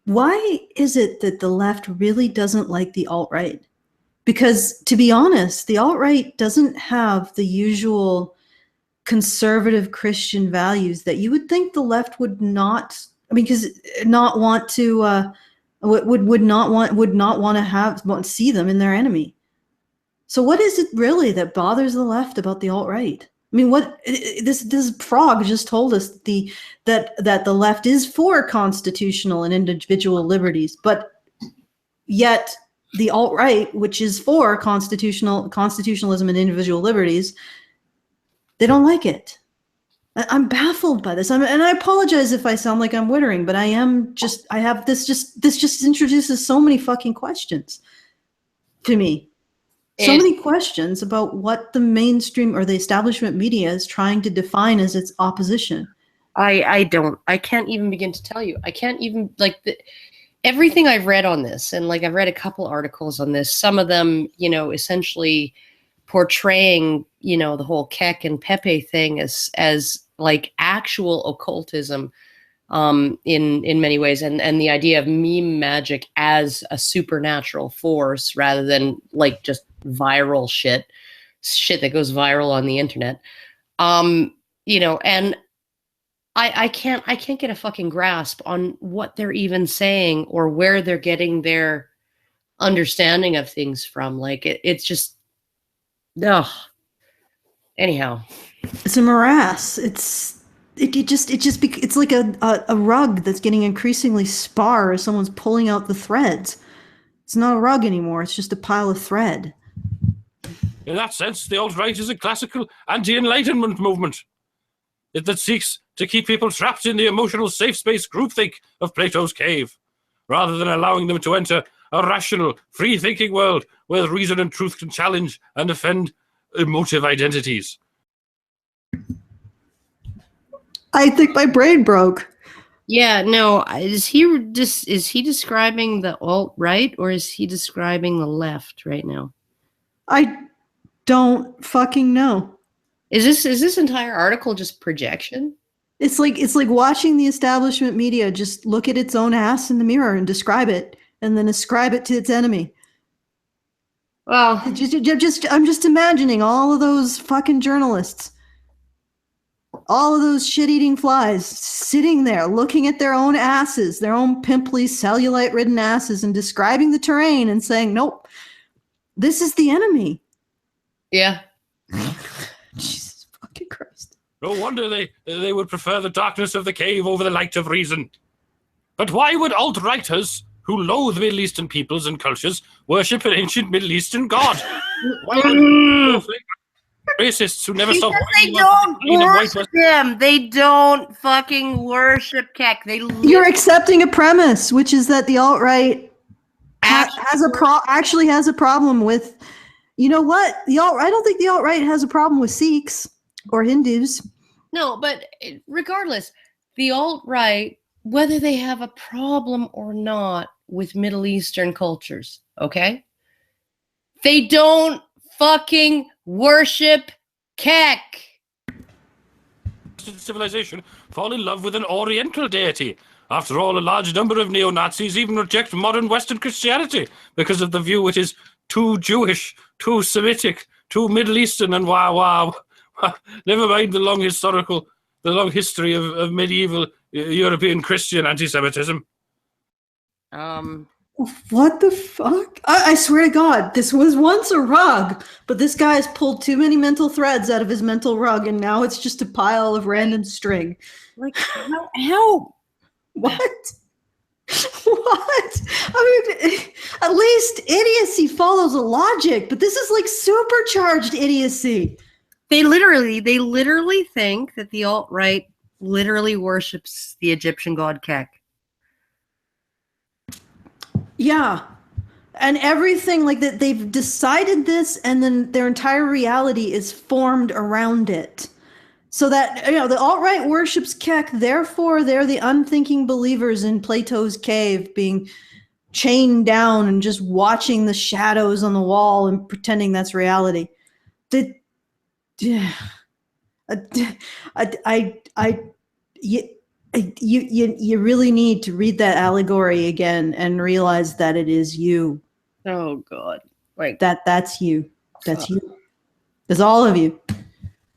why is it that the left really doesn't like the alt-right? Because to be honest, the alt-right doesn't have the usual conservative Christian values that you would think the left would not, because not want to, would not want to see them in their enemy. So what is it really that bothers the left about the alt-right? What this frog just told us that the left is for constitutional and individual liberties, but yet the alt-right, which is for constitutionalism and individual liberties, they don't like it. I'm baffled by this. And I apologize if I sound like I'm wittering, but this just introduces so many fucking questions to me. So many questions about what the mainstream or the establishment media is trying to define as its opposition. I can't even begin to tell you. I can't even, everything I've read on this, and I've read a couple articles on this, some of them, essentially portraying, the whole Keck and Pepe thing as actual occultism, in many ways, and the idea of meme magic as a supernatural force rather than just viral shit that goes viral on the internet. And I can't get a fucking grasp on what they're even saying or where they're getting their understanding of things from. It's just, ugh. Anyhow, it's a morass. It's like a rug that's getting increasingly spar as someone's pulling out the threads. It's not a rug anymore. It's just a pile of thread. In that sense, the alt-right is a classical anti-enlightenment movement that seeks to keep people trapped in the emotional safe space groupthink of Plato's cave, rather than allowing them to enter a rational, free-thinking world where reason and truth can challenge and offend emotive identities. I think my brain broke. Yeah, no, is he describing the alt-right or is he describing the left right now? I don't fucking know. Is this entire article just projection? It's like watching the establishment media just look at its own ass in the mirror and describe it and then ascribe it to its enemy. Well, I'm just imagining all of those fucking journalists, all of those shit-eating flies sitting there looking at their own asses, their own pimply cellulite-ridden asses, and describing the terrain and saying, nope, this is the enemy. Yeah. Jesus fucking Christ. No wonder they would prefer the darkness of the cave over the light of reason. But why would alt-righters who loathe Middle Eastern peoples and cultures worship an ancient Middle Eastern god? Why would racists who never stop? They don't worship him. They don't fucking worship Keck. You're accepting a premise, which is that the alt-right actually has a problem with. You know what? I don't think the alt-right has a problem with Sikhs or Hindus. No, but regardless, the alt-right, whether they have a problem or not with Middle Eastern cultures, okay? They don't fucking worship Keck. Civilization fall in love with an Oriental deity. After all, a large number of neo-Nazis even reject modern Western Christianity because of the view it is too Jewish, too Semitic, too Middle Eastern, and wow. Never mind the long history of medieval European Christian anti-Semitism. What the fuck? I swear to God, this was once a rug, but this guy has pulled too many mental threads out of his mental rug, and now it's just a pile of random string. How? What? What? I mean, at least idiocy follows a logic, but this is supercharged idiocy. They literally think that the alt-right literally worships the Egyptian god Keck. Yeah. And everything that they've decided this, and then their entire reality is formed around it. So that, the alt-right worships Keck, therefore they're the unthinking believers in Plato's cave being chained down and just watching the shadows on the wall and pretending that's reality. You really need to read that allegory again and realize that it is you. Oh God. That's you. That's you. It's all of you.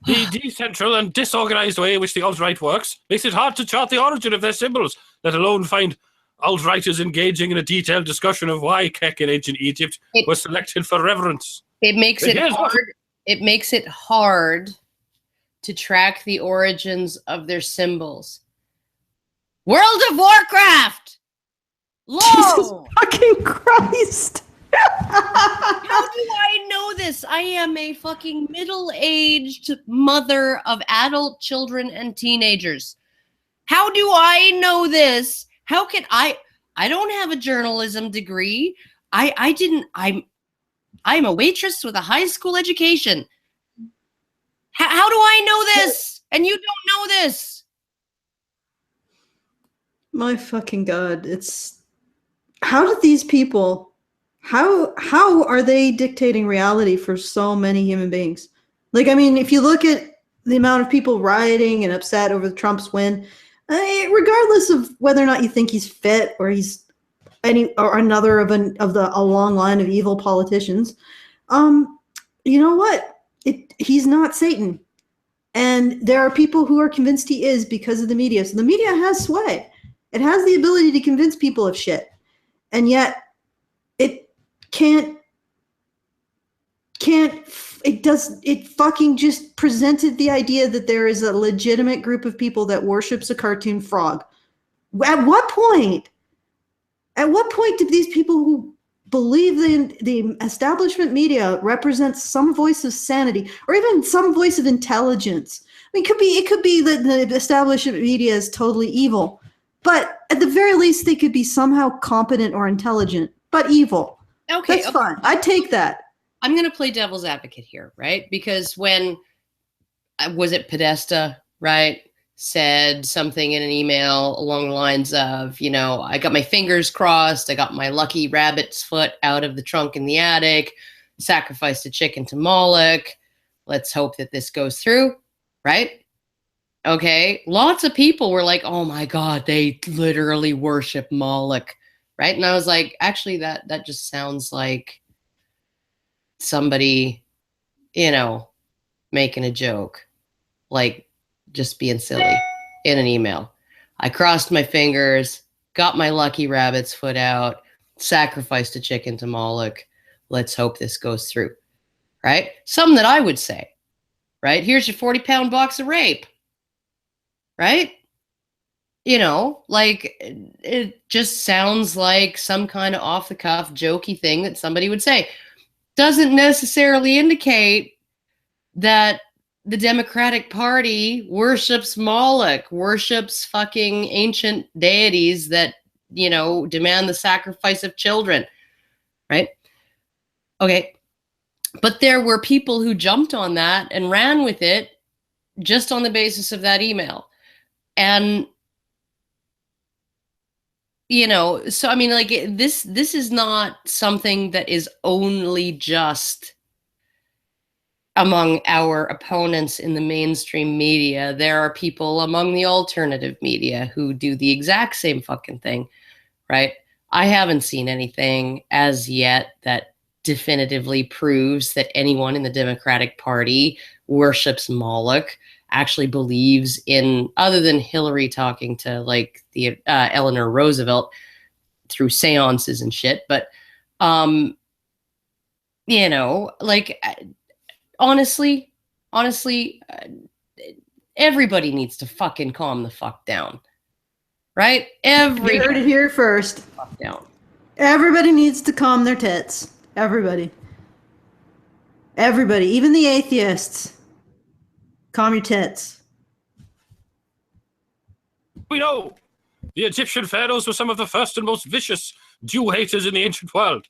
The decentral and disorganized way in which the alt-right works makes it hard to chart the origin of their symbols, let alone find alt-righters engaging in a detailed discussion of why Keck in ancient Egypt was selected for reverence. It makes it hard. It makes it hard to track the origins of their symbols. World of Warcraft! Jesus fucking Christ! How do I know this? I am a fucking middle-aged mother of adult children and teenagers. How do I know this? How can I don't have a journalism degree. I'm a waitress with a high school education. How do I know this? And you don't know this? My fucking God. How did these people, how are they dictating reality for so many human beings? Like, I mean, if you look at the amount of people rioting and upset over Trump's win, regardless of whether or not you think he's fit or he's another of a long line of evil politicians, you know what? He's not Satan. And there are people who are convinced he is because of the media. So the media has sway. It has the ability to convince people of shit. And yet it it fucking just presented the idea that there is a legitimate group of people that worships a cartoon frog. At what point did these people who believe the establishment media represents some voice of sanity or even some voice of intelligence? I mean, it could be that the establishment media is totally evil, but at the very least they could be somehow competent or intelligent, but evil. Okay, that's fine. I take that. I'm going to play devil's advocate here, right? Because when, was it Podesta, right, said something in an email along the lines of, you know, I got my fingers crossed, I got my lucky rabbit's foot out of the trunk in the attic, sacrificed a chicken to Moloch, let's hope that this goes through, right? Okay, lots of people were like, oh my God, they literally worship Moloch, right? And I was like, actually, that just sounds like somebody, you know, making a joke, like just being silly in an email. I crossed my fingers, got my lucky rabbit's foot out, sacrificed a chicken to Moloch. Let's hope this goes through, right? Something that I would say, right? Here's your 40-pound box of rape, right? You know, like it just sounds like some kind of off-the-cuff jokey thing that somebody would say. Doesn't necessarily indicate that the Democratic Party worships Moloch, worships fucking ancient deities that, you know, demand the sacrifice of children, right? Okay. But there were people who jumped on that and ran with it just on the basis of that email. And, you know, so, I mean, like this is not something that is only just among our opponents in the mainstream media. There are people among the alternative media who do the exact same fucking thing, right? I haven't seen anything as yet that definitively proves that anyone in the Democratic Party worships Moloch, actually believes in, other than Hillary talking to like the Eleanor Roosevelt through seances and shit. But, you know, like, honestly, everybody needs to fucking calm the fuck down, right? You heard it here first. Fuck down. Everybody needs to calm their tits. Everybody, even the atheists. Calm your tits. We know the Egyptian pharaohs were some of the first and most vicious Jew haters in the ancient world.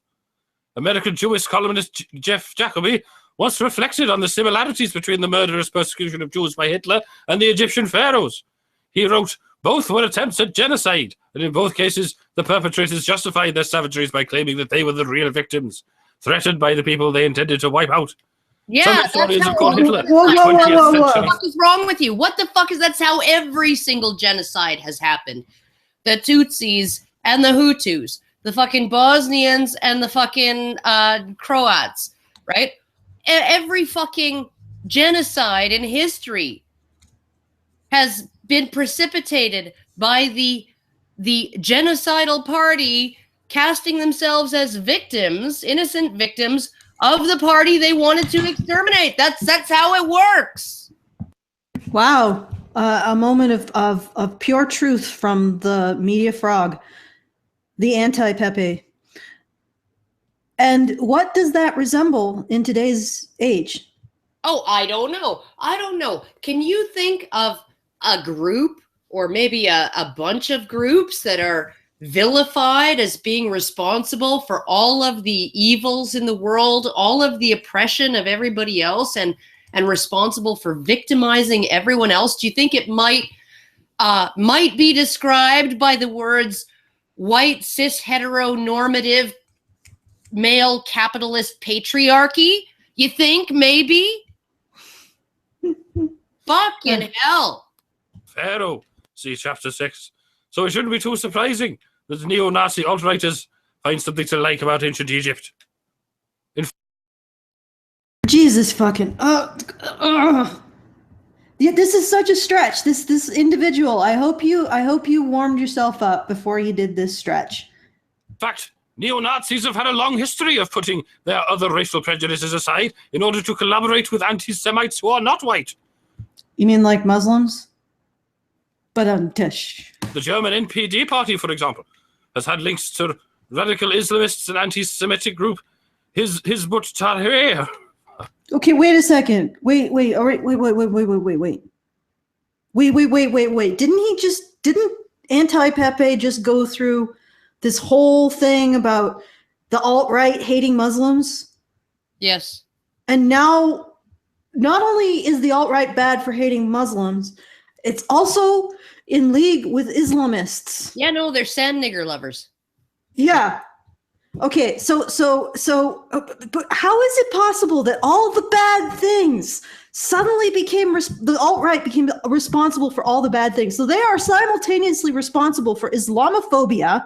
American Jewish columnist Jeff Jacoby once reflected on the similarities between the murderous persecution of Jews by Hitler and the Egyptian pharaohs. He wrote, both were attempts at genocide, and in both cases, the perpetrators justified their savageries by claiming that they were the real victims, threatened by the people they intended to wipe out. Yeah, some historians have called Hitler whoa. What the fuck is wrong with you? What the fuck is, that's how every single genocide has happened. The Tutsis and the Hutus, the fucking Bosnians and the fucking Croats, right? Every fucking genocide in history has been precipitated by the genocidal party casting themselves as victims, innocent victims of the party they wanted to exterminate. That's how it works. Wow, a moment of pure truth from the media frog, the anti-Pepe. And what does that resemble in today's age? Oh, I don't know. Can you think of a group or maybe a bunch of groups that are vilified as being responsible for all of the evils in the world, all of the oppression of everybody else, and responsible for victimizing everyone else? Do you think it might be described by the words white, cis, heteronormative, male capitalist patriarchy? You think maybe? Fucking hell. Pharaoh, see chapter 6. So it shouldn't be too surprising that the neo-Nazi alt-righters find something to like about ancient Egypt. Jesus fucking. Yeah, this is such a stretch. This individual. I hope you warmed yourself up before you did this stretch. In fact, neo-Nazis have had a long history of putting their other racial prejudices aside in order to collaborate with anti-Semites who are not white. You mean like Muslims? But tush. The German NPD party, for example, has had links to radical Islamists and anti-Semitic group Hizbut Tahrir. Okay, wait a second. Wait. All right, wait. Didn't Anti-Pepe just go through this whole thing about the alt-right hating Muslims? Yes. And now, not only is the alt-right bad for hating Muslims, it's also in league with Islamists. Yeah, no, they're sand nigger lovers. Yeah. Okay, so, but how is it possible that all the bad things suddenly became, the alt-right became responsible for all the bad things? So they are simultaneously responsible for Islamophobia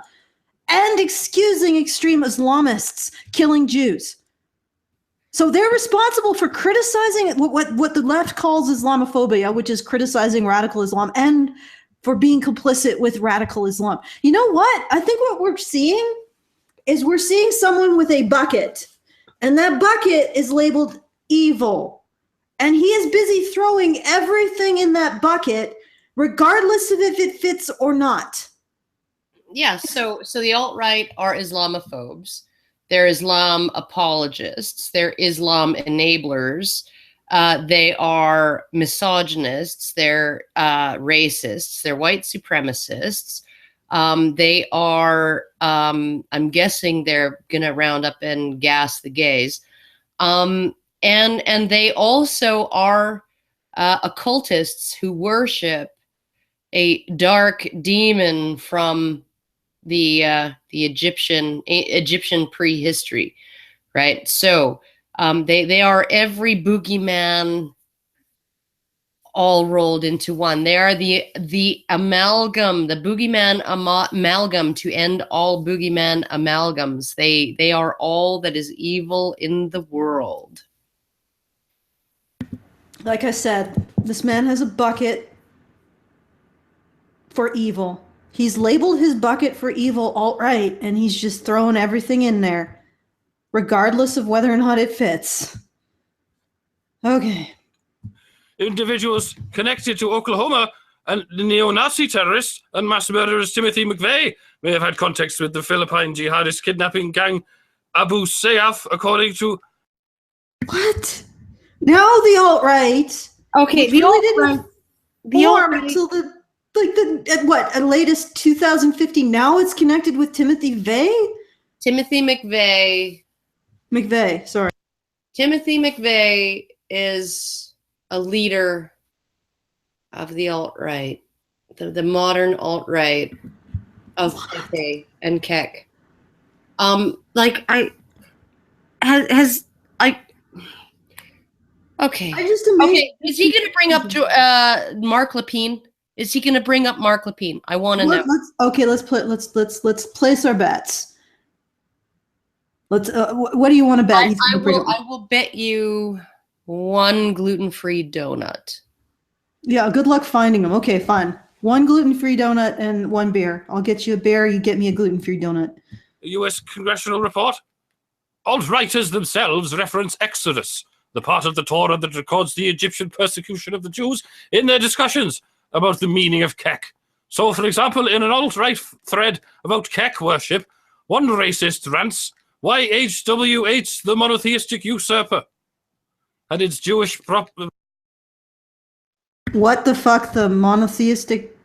and excusing extreme Islamists killing Jews. So they're responsible for criticizing what the left calls Islamophobia, which is criticizing radical Islam, and for being complicit with radical Islam. You know what? I think what we're seeing is we're seeing someone with a bucket, and that bucket is labeled evil. And he is busy throwing everything in that bucket, regardless of if it fits or not. Yeah, so the alt-right are Islamophobes. They're Islam apologists. They're Islam enablers. They are misogynists. They're racists. They're white supremacists. They are, I'm guessing they're going to round up and gas the gays. And they also are occultists who worship a dark demon from the Egyptian prehistory, right? So they are every boogeyman all rolled into one. They are the amalgam, the boogeyman amalgam to end all boogeyman amalgams. They are all that is evil in the world. Like I said, this man has a bucket for evil. He's labeled his bucket for evil alt-right, and he's just throwing everything in there, regardless of whether or not it fits. Okay. Individuals connected to Oklahoma and the neo-Nazi terrorist and mass murderers Timothy McVeigh may have had context with the Philippine jihadist kidnapping gang Abu Sayyaf, according to... What? Now the alt-right... Okay, the alt-right... until the latest 2050. Now it's connected with Timothy McVeigh? Timothy McVeigh. McVeigh, sorry. Timothy McVeigh is a leader of the alt-right, the modern alt-right of Pepe and Keck. Okay. Okay, is he going to bring up Mark Lepine? Is he going to bring up Mark Lepine? I want to know. Let's place our bets. Let's. What do you want to bet? I will bet you one gluten-free donut. Yeah, good luck finding them. Okay, fine. One gluten-free donut and one beer. I'll get you a beer. You get me a gluten-free donut. A U.S. congressional report. Alt-righters themselves reference Exodus, the part of the Torah that records the Egyptian persecution of the Jews, in their discussions about the meaning of Kek. So, for example, in an alt-right thread about Kek worship, one racist rants, Why H.W. hates the monotheistic usurper and its Jewish What the fuck? The monotheistic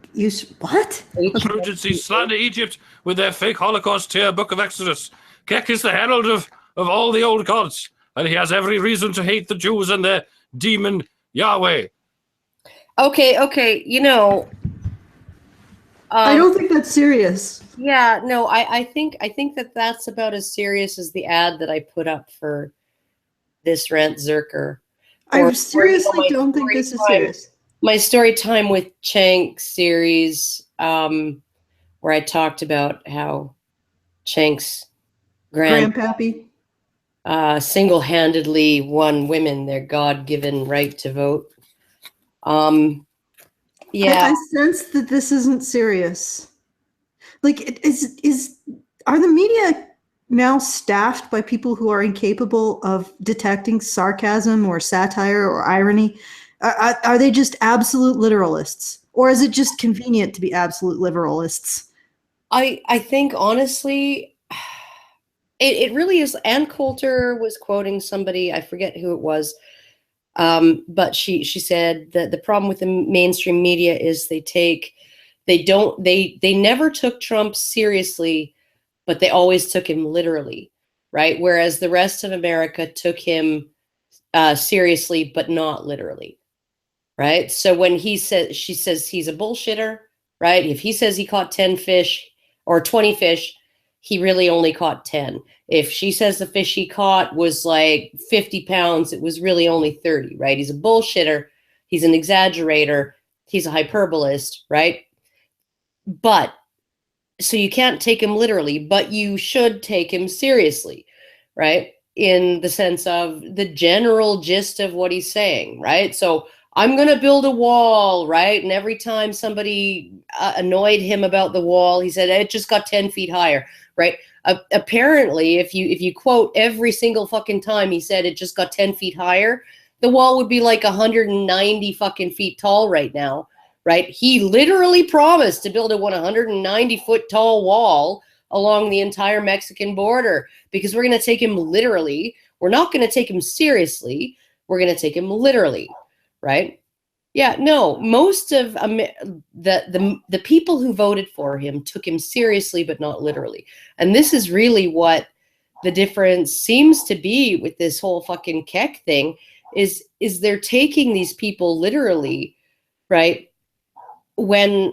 what? Intrugencies slander Egypt with their fake Holocaust tier Book of Exodus. Kek is the herald of all the old gods, and he has every reason to hate the Jews and their demon Yahweh. Okay, you know. I don't think that's serious. Yeah, no, I think that's about as serious as the ad that I put up for this Rantzerker. I seriously don't think this is serious. My story time with Chank series, where I talked about how Chank's grandpappy single-handedly won women their God-given right to vote. Yeah, I sense that this isn't serious. Like, are the media now staffed by people who are incapable of detecting sarcasm or satire or irony? Are they just absolute literalists, or is it just convenient to be absolute literalists? I think honestly, it really is. Ann Coulter was quoting somebody, I forget who it was, but she said that the problem with the mainstream media is they never took Trump seriously, but they always took him literally, right? Whereas the rest of America took him seriously, but not literally, right? So when she says he's a bullshitter, right? If he says he caught 10 fish or 20 fish, he really only caught 10. If she says the fish he caught was like 50 pounds, it was really only 30, right? He's a bullshitter. He's an exaggerator. He's a hyperbolist, right? But so you can't take him literally, but you should take him seriously, right? In the sense of the general gist of what he's saying, right? So I'm going to build a wall, right? And every time somebody annoyed him about the wall, he said, it just got 10 feet higher, right? Apparently, if you quote every single fucking time he said it just got 10 feet higher, the wall would be like 190 fucking feet tall right now, right? He literally promised to build a 190-foot tall wall along the entire Mexican border because we're going to take him literally. We're not going to take him seriously. We're going to take him literally, right? Yeah, no, most of the people who voted for him took him seriously, but not literally. And this is really what the difference seems to be with this whole fucking Keck thing is they're taking these people literally, right? When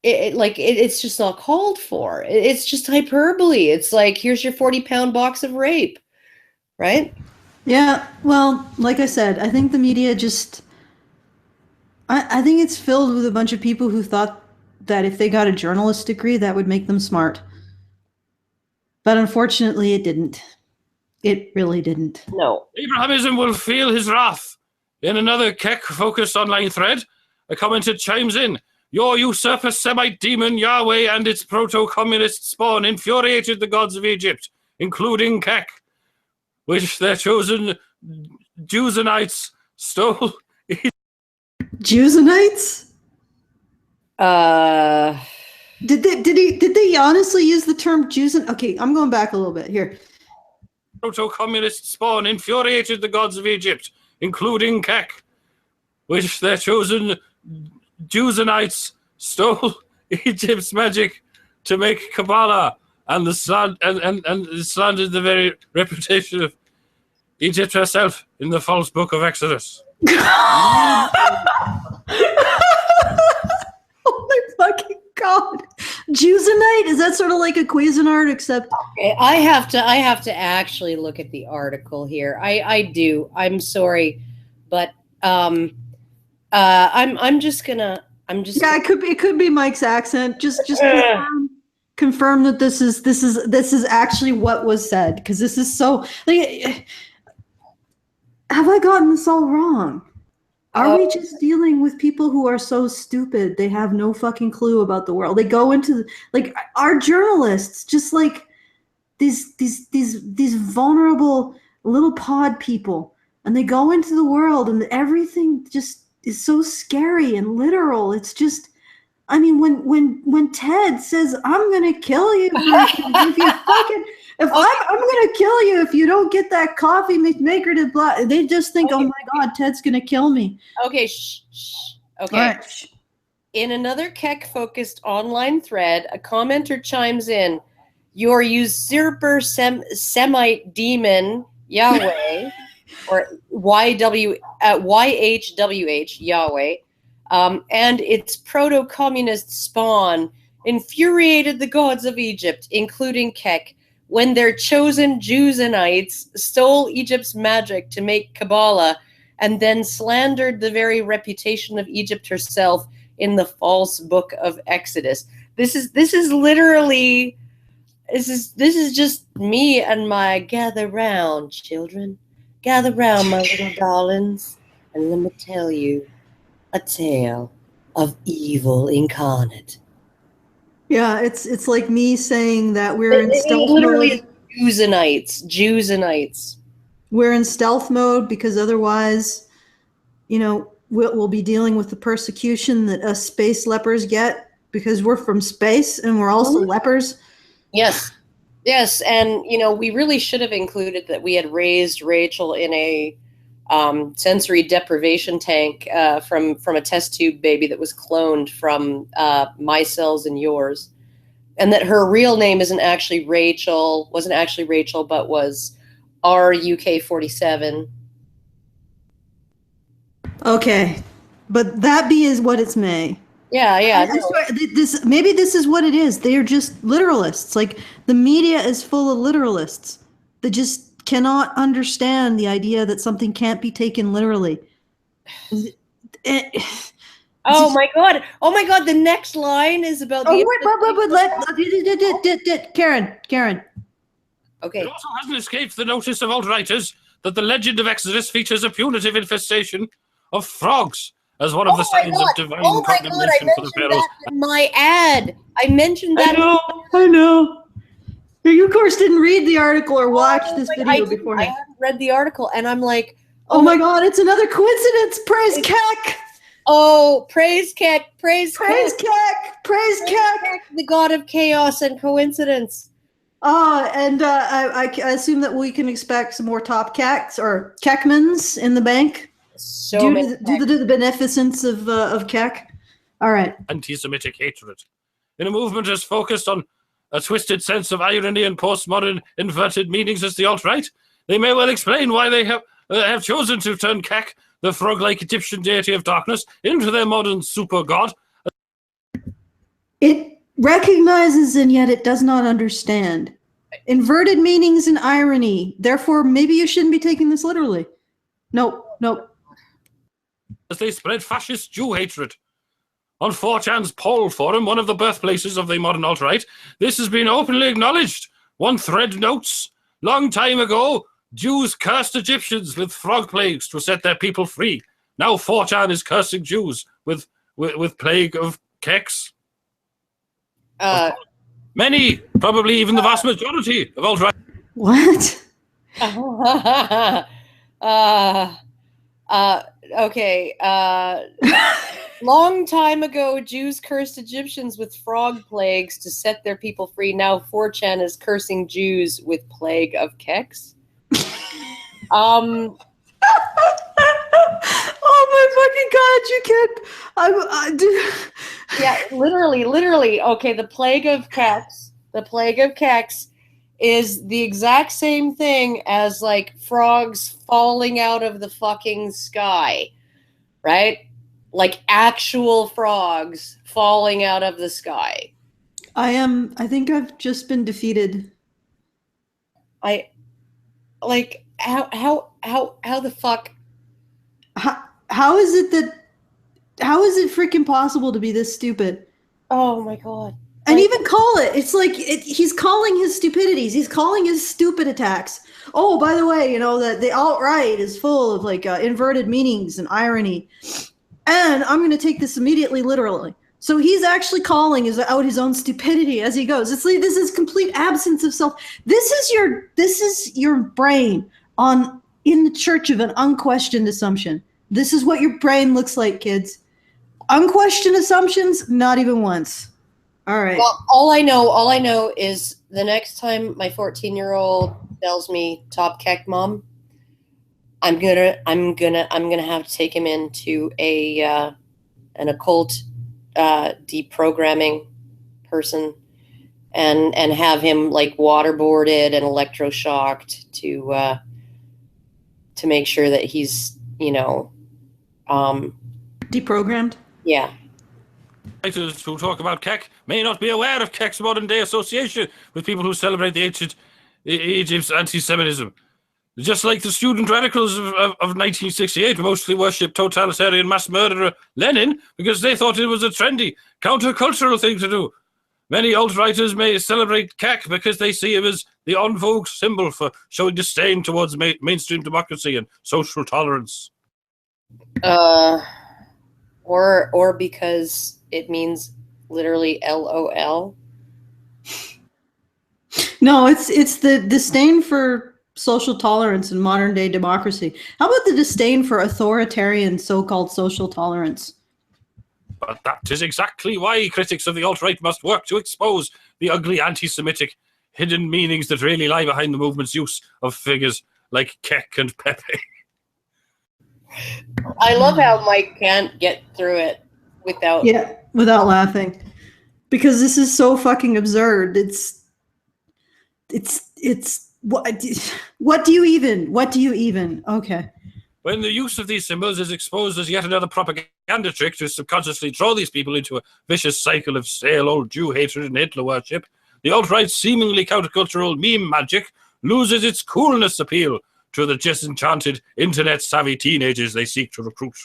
it's just not called for. It's just hyperbole. It's like, here's your 40-pound box of rape, right? Yeah, well, like I said, I think the media just... I think it's filled with a bunch of people who thought that if they got a journalist degree, that would make them smart. But unfortunately, it didn't. It really didn't. No. Abrahamism will feel his wrath. In another Keck-focused online thread, a commenter chimes in. Your usurper Semite demon Yahweh and its proto-communist spawn infuriated the gods of Egypt, including Keck, which their chosen Jews-anites stole... Jews-anites? Did they honestly use the term Jews? Okay, I'm going back a little bit here. Proto-communist spawn infuriated the gods of Egypt, including Keck, which their chosen Jews-anites stole Egypt's magic to make Kabbalah and slandered the very reputation of Egypt herself in the false book of Exodus. Oh my fucking god! Jewsonite? Is that sort of like a Cuisinart except? Okay, I have to actually look at the article here. I do. I'm sorry, but I'm just yeah. It could be Mike's accent. Just confirm that this is actually what was said, because this is so like. Have I gotten this all wrong? Are we just dealing with people who are so stupid they have no fucking clue about the world? They go into like our journalists, just like these vulnerable little pod people, and they go into the world and everything just is so scary and literal. It's just, I mean, when Ted says, "I'm gonna kill you if you fucking," If I'm going to kill you if you don't get that coffee maker to block. They just think, oh my God, Ted's going to kill me. Okay, shh. Okay. All right. In another Keck-focused online thread, a commenter chimes in, "Your usurper Semite demon, Yahweh," or YHWH, Yahweh, and its proto-communist spawn infuriated the gods of Egypt, including Keck, when their chosen Jewsanites stole Egypt's magic to make Kabbalah and then slandered the very reputation of Egypt herself in the false book of Exodus. This is literally this is just me and my gather round, children. Gather round, my little darlings, and let me tell you a tale of evil incarnate. Yeah, it's like me saying that we're in stealth literally mode. Jewsanites. We're in stealth mode because otherwise, we'll be dealing with the persecution that us space lepers get because we're from space and we're also lepers. Yes, and we really should have included that we had raised Rachel in a sensory deprivation tank from a test tube baby that was cloned from my cells and yours, and that her real name wasn't actually Rachel, but was RUK47. Okay, but that be is what it's may. Yeah. I swear, maybe this is what it is. They are just literalists. Like the media is full of literalists that just cannot understand the idea that something can't be taken literally. Oh my god! The next line is about. Karen. Okay. It also hasn't escaped the notice of alt-righters that the legend of Exodus features a punitive infestation of frogs as one of the signs of divine condemnation for the pharaohs. My ad. I mentioned that. I know. You, of course, didn't read the article or watch this video beforehand. I haven't read the article, and I'm like, oh my God, it's another coincidence. Praise Keck. Oh, praise Keck. Praise Keck, the god of chaos and coincidence. And I assume that we can expect some more top Kecks or Keckmans in the bank. Due to the beneficence of Keck. All right. Anti-Semitic hatred. In a movement as focused on a twisted sense of irony and postmodern inverted meanings as the alt-right, they may well explain why they have chosen to turn Keck, the frog-like Egyptian deity of darkness, into their modern super god. It recognizes and yet it does not understand. Inverted meanings and irony. Therefore, maybe you shouldn't be taking this literally. Nope. As they spread fascist Jew hatred. On 4chan's poll forum, one of the birthplaces of the modern alt-right, this has been openly acknowledged. One thread notes, long time ago, Jews cursed Egyptians with frog plagues to set their people free. Now 4chan is cursing Jews with plague of Kecks. Many, probably even the vast majority of alt-right. What? Okay. Long time ago, Jews cursed Egyptians with frog plagues to set their people free. Now 4chan is cursing Jews with plague of Kecks. Oh my fucking God! You can't. Yeah, literally. Okay, the plague of Kecks is the exact same thing as like frogs falling out of the fucking sky, right? Like actual frogs falling out of the sky. I think I've just been defeated. How the fuck? How is it freaking possible to be this stupid? Oh my God. And even call it. It's like he's calling his stupidities. He's calling his stupid attacks. Oh, by the way, that the alt-right is full of like inverted meanings and irony. And I'm going to take this immediately literally. So he's actually calling out his own stupidity as he goes. It's like this is complete absence of self. This is your brain in the church of an unquestioned assumption. This is what your brain looks like, kids. Unquestioned assumptions, not even once. All right. Well, all I know is the next time my 14-year-old tells me "Top Keck, Mom," I'm gonna have to take him into an occult deprogramming person and have him like waterboarded and electroshocked to make sure that he's Deprogrammed. yeah. Writers who talk about Keck may not be aware of Keck's modern-day association with people who celebrate the ancient Egypt's anti-Semitism. Just like the student radicals of 1968 mostly worshipped totalitarian mass murderer Lenin because they thought it was a trendy, countercultural thing to do. Many alt-writers may celebrate Keck because they see him as the en vogue symbol for showing disdain towards mainstream democracy and social tolerance. Or because it means literally LOL. No, it's the disdain for social tolerance in modern day democracy. How about the disdain for authoritarian so-called social tolerance? But that is exactly why critics of the alt-right must work to expose the ugly anti-Semitic hidden meanings that really lie behind the movement's use of figures like Keck and Pepe. I love how Mike can't get through it without laughing, because this is so fucking absurd. It's what do you even okay. When the use of these symbols is exposed as yet another propaganda trick to subconsciously draw these people into a vicious cycle of stale old Jew hatred and Hitler worship, the alt-right's seemingly countercultural meme magic loses its coolness appeal to the disenchanted, internet-savvy teenagers they seek to recruit.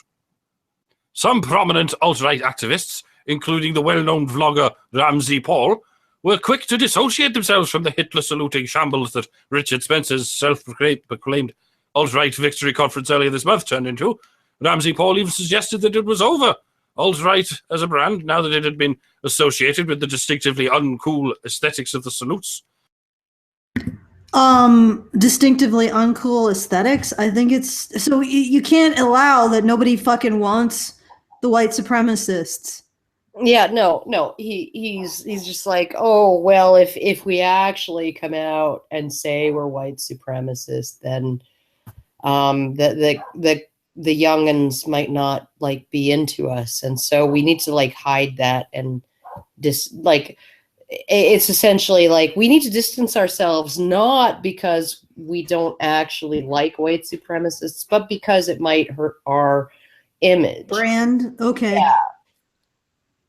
Some prominent alt-right activists, including the well-known vlogger Ramsey Paul, were quick to dissociate themselves from the Hitler-saluting shambles that Richard Spencer's self-proclaimed alt-right victory conference earlier this month turned into. Ramsey Paul even suggested that it was over. Alt-right as a brand, now that it had been associated with the distinctively uncool aesthetics of the salutes. Distinctively uncool aesthetics. I think it's so you can't allow that. Nobody fucking wants the white supremacists. Yeah, no. He's just like, oh well, if we actually come out and say we're white supremacists, then the youngins might not like be into us, and so we need to like hide that and it's essentially like we need to distance ourselves, not because we don't actually like white supremacists, but because it might hurt our image. Brand. Okay. Yeah.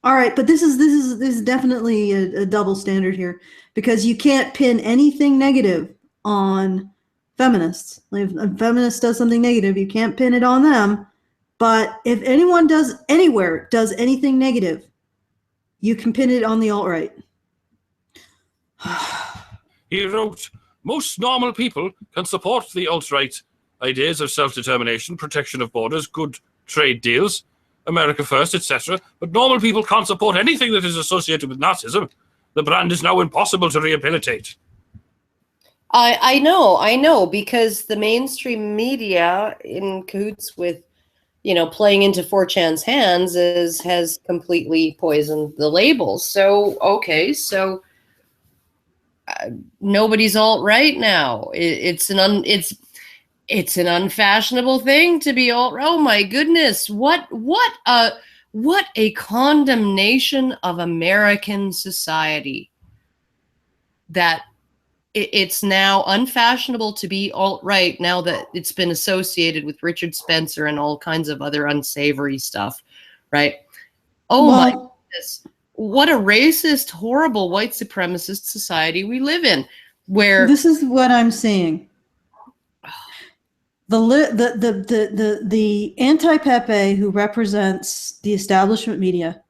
All right, but this is definitely a double standard here, because you can't pin anything negative on feminists. If a feminist does something negative, you can't pin it on them. But if anyone does anything negative, you can pin it on the alt-right. He wrote, most normal people can support the alt-right ideas of self-determination, protection of borders, good trade deals, America first, etc. But normal people can't support anything that is associated with Nazism. The brand is now impossible to rehabilitate. I know, because the mainstream media, in cahoots with, playing into 4chan's hands, has completely poisoned the labels. So, okay, so nobody's alt-right now. It's an unfashionable thing to be alt. Oh my goodness, what a condemnation of American society, that it's now unfashionable to be alt-right now that it's been associated with Richard Spencer and all kinds of other unsavory stuff, right? Oh my goodness. What a racist, horrible white supremacist society we live in, where this is what I'm seeing. The anti-Pepe who represents the establishment media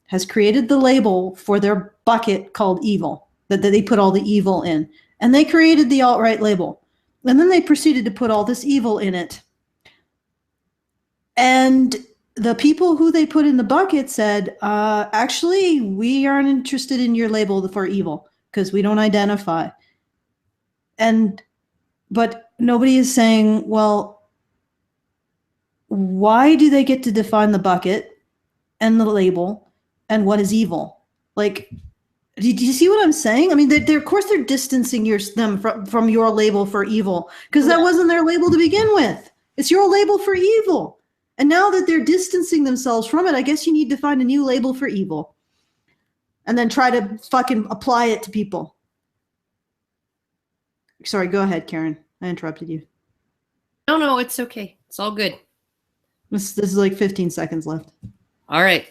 has created the label for their bucket called evil, that they put all the evil in. And they created the alt-right label. And then they proceeded to put all this evil in it. And the people who they put in the bucket said, actually, we aren't interested in your label for evil because we don't identify. But nobody is saying, well, why do they get to define the bucket and the label and what is evil? Like, Do you see what I'm saying? I mean, they're of course they're distancing them from your label for evil, because that wasn't their label to begin with. It's your label for evil. And now that they're distancing themselves from it, I guess you need to find a new label for evil. And then try to fucking apply it to people. Sorry, go ahead, Karen. I interrupted you. No, it's okay. It's all good. This is like 15 seconds left. All right.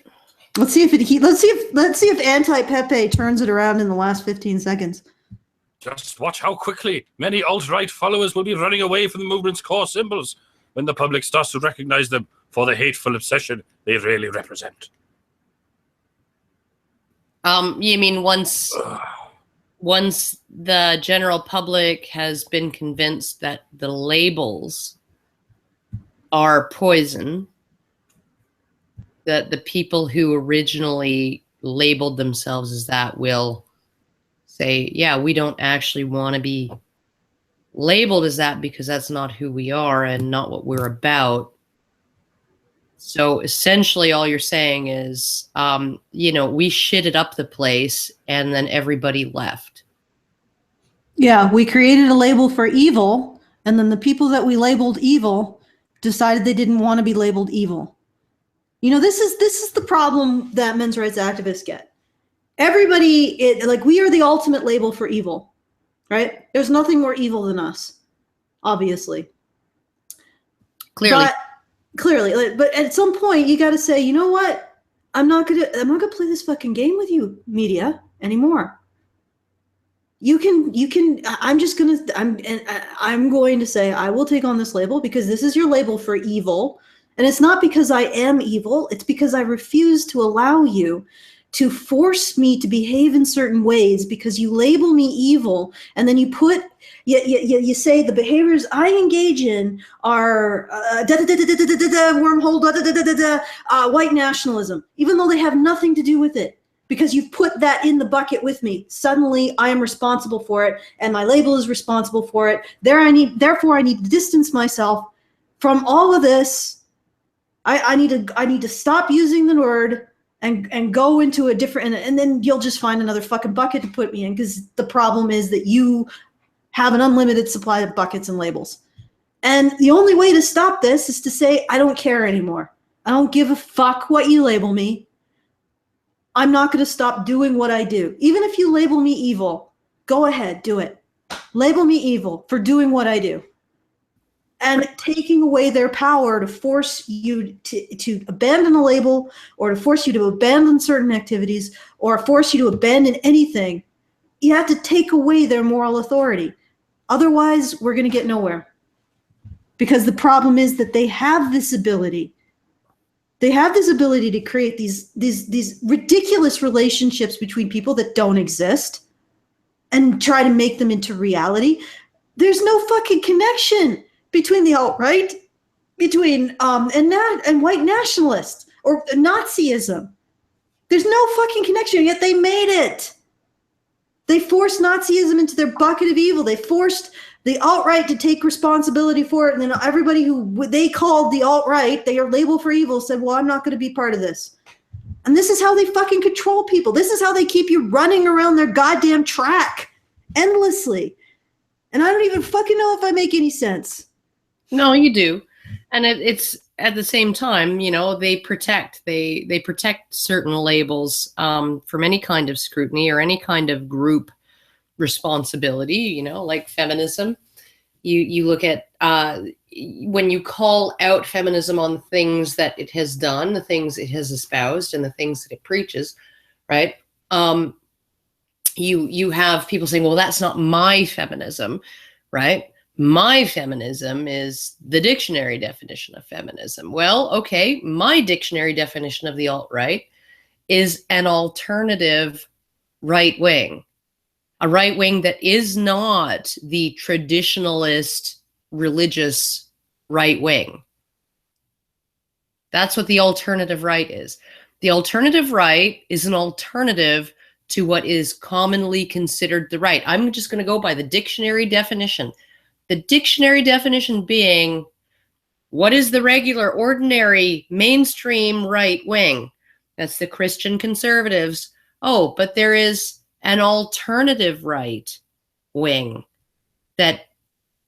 Let's see if anti-Pepe turns it around in the last 15 seconds. Just watch how quickly many alt-right followers will be running away from the movement's core symbols when the public starts to recognize them for the hateful obsession they really represent. You mean once the general public has been convinced that the labels are poison, that the people who originally labeled themselves as that will say, yeah, we don't actually want to be labeled as that because that's not who we are and not what we're about. So essentially all you're saying is, we shitted up the place and then everybody left. Yeah, we created a label for evil, and then the people that we labeled evil decided they didn't want to be labeled evil. This is the problem that men's rights activists get. Everybody, we are the ultimate label for evil, right? There's nothing more evil than us, obviously. Clearly, but at some point you got to say, you know what? I'm not gonna play this fucking game with you, media, anymore. I'm going to say I will take on this label because this is your label for evil. And it's not because I am evil. It's because I refuse to allow you to force me to behave in certain ways because you label me evil. And then you say the behaviors I engage in are wormhole, white nationalism, even though they have nothing to do with it. Because you've put that in the bucket with me. Suddenly I am responsible for it and my label is responsible for it. Therefore I need to distance myself from all of this. I need to stop using the word and go into a different, and then you'll just find another fucking bucket to put me in, because the problem is that you have an unlimited supply of buckets and labels. And the only way to stop this is to say, I don't care anymore. I don't give a fuck what you label me. I'm not going to stop doing what I do. Even if you label me evil, go ahead, do it. Label me evil for doing what I do. And taking away their power to force you to abandon a label, or to force you to abandon certain activities, or force you to abandon anything, you have to take away their moral authority. Otherwise, we're going to get nowhere. Because the problem is that they have this ability. They have this ability to create these ridiculous relationships between people that don't exist and try to make them into reality. There's no fucking connection between the alt-right, and white nationalists or Nazism. There's no fucking connection, yet they made it. They forced Nazism into their bucket of evil. They forced the alt-right to take responsibility for it, and then everybody who they called the alt-right, they are labeled for evil, said, well, I'm not going to be part of this. And this is how they fucking control people. This is how they keep you running around their goddamn track endlessly. And I don't even fucking know if I make any sense. No, you do. And it's at the same time, they protect certain labels from any kind of scrutiny or any kind of group responsibility, like feminism. You look at when you call out feminism on the things that it has done, the things it has espoused, and the things that it preaches, right? You have people saying, well, that's not my feminism, right? My feminism is the dictionary definition of feminism. Well, okay, my dictionary definition of the alt-right is an alternative right wing, a right wing that is not the traditionalist religious right wing. That's what the alternative right is. The alternative right is an alternative to what is commonly considered the right. I'm just going to go by the dictionary definition. The dictionary definition being, what is the regular, ordinary, mainstream right wing? That's the Christian conservatives. Oh, but there is an alternative right wing that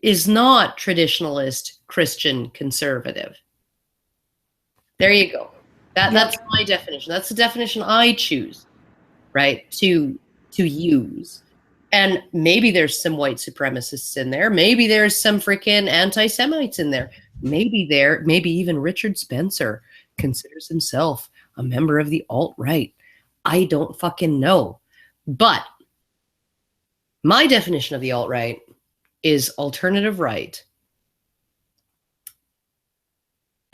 is not traditionalist Christian conservative. There you go. That's my definition. That's the definition I choose, right, to use. And maybe there's some white supremacists in there. Maybe there's some freaking anti-Semites in there. Maybe even Richard Spencer considers himself a member of the alt-right. I don't fucking know. But my definition of the alt-right is alternative right.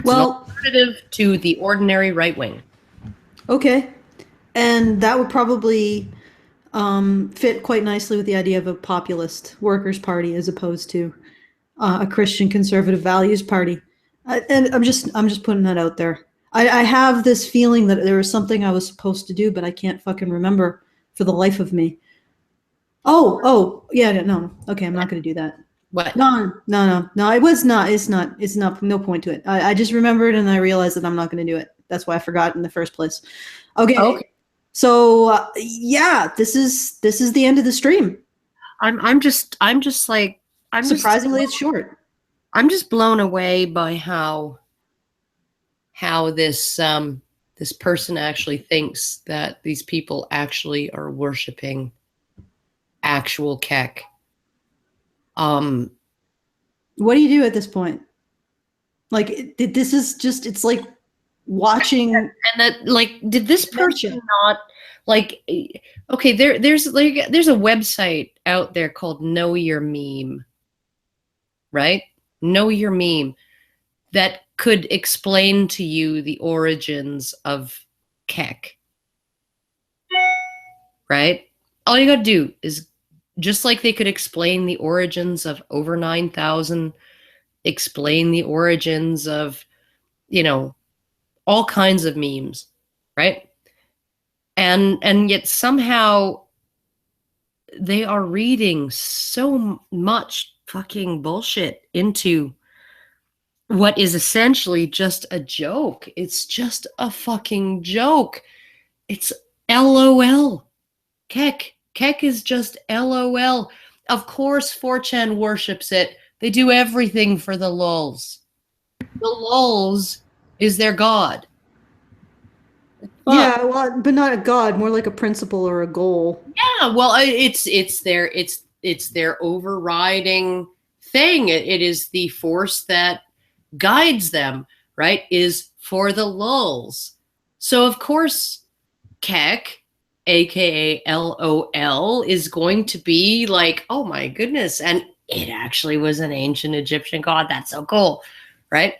Well, alternative to the ordinary right wing. Okay. And that would probably fit quite nicely with the idea of a populist workers' party as opposed to a Christian conservative values party. And I'm just putting that out there. I have this feeling that there was something I was supposed to do, but I can't fucking remember for the life of me. Oh, yeah, no. Okay, I'm not going to do that. What? No. It was not. It's not. No point to it. I just remembered and I realized that I'm not going to do it. That's why I forgot in the first place. Okay. So yeah, this is the end of the stream. I'm just like surprisingly it's short. I'm just blown away by how this this person actually thinks that these people actually are worshiping actual Kek. What do you do at this point? Like, this is just, it's like watching. And that, like, did this person not, like, okay, there's a website out there called Know Your Meme, right? Know Your Meme, that could explain to you the origins of Kek, right? All you gotta do is, just like they could explain the origins of over 9,000, explain the origins of, all kinds of memes, right? And yet somehow they are reading so much fucking bullshit into what is essentially just a joke. It's just a fucking joke. It's LOL. Kek is just LOL. Of course 4chan worships it. They do everything for the lulz. The lulz is their god. But, yeah, well, but not a god, more like a principle or a goal. Yeah, well, it's their overriding thing. It is the force that guides them, right? Is for the lulz. So of course Kek, aka LOL, is going to be like, oh my goodness, and it actually was an ancient Egyptian god. That's so cool, right?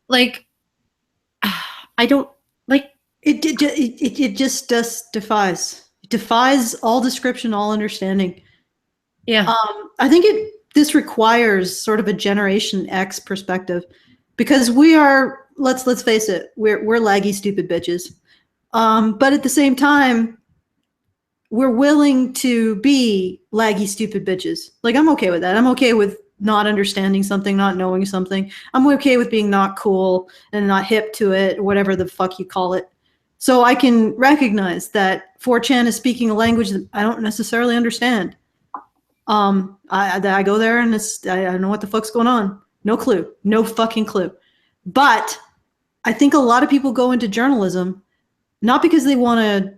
Like, I don't like it. It just defies all description, all understanding. Yeah. I think this requires sort of a Generation X perspective, because we are, let's face it, we're laggy, stupid bitches. But at the same time, we're willing to be laggy, stupid bitches. Like, I'm okay with that. I'm okay with not understanding something, not knowing something. I'm okay with being not cool and not hip to it, whatever the fuck you call it. So I can recognize that 4chan is speaking a language that I don't necessarily understand. I go there and I don't know what the fuck's going on. No clue. No fucking clue. But I think a lot of people go into journalism not because they want to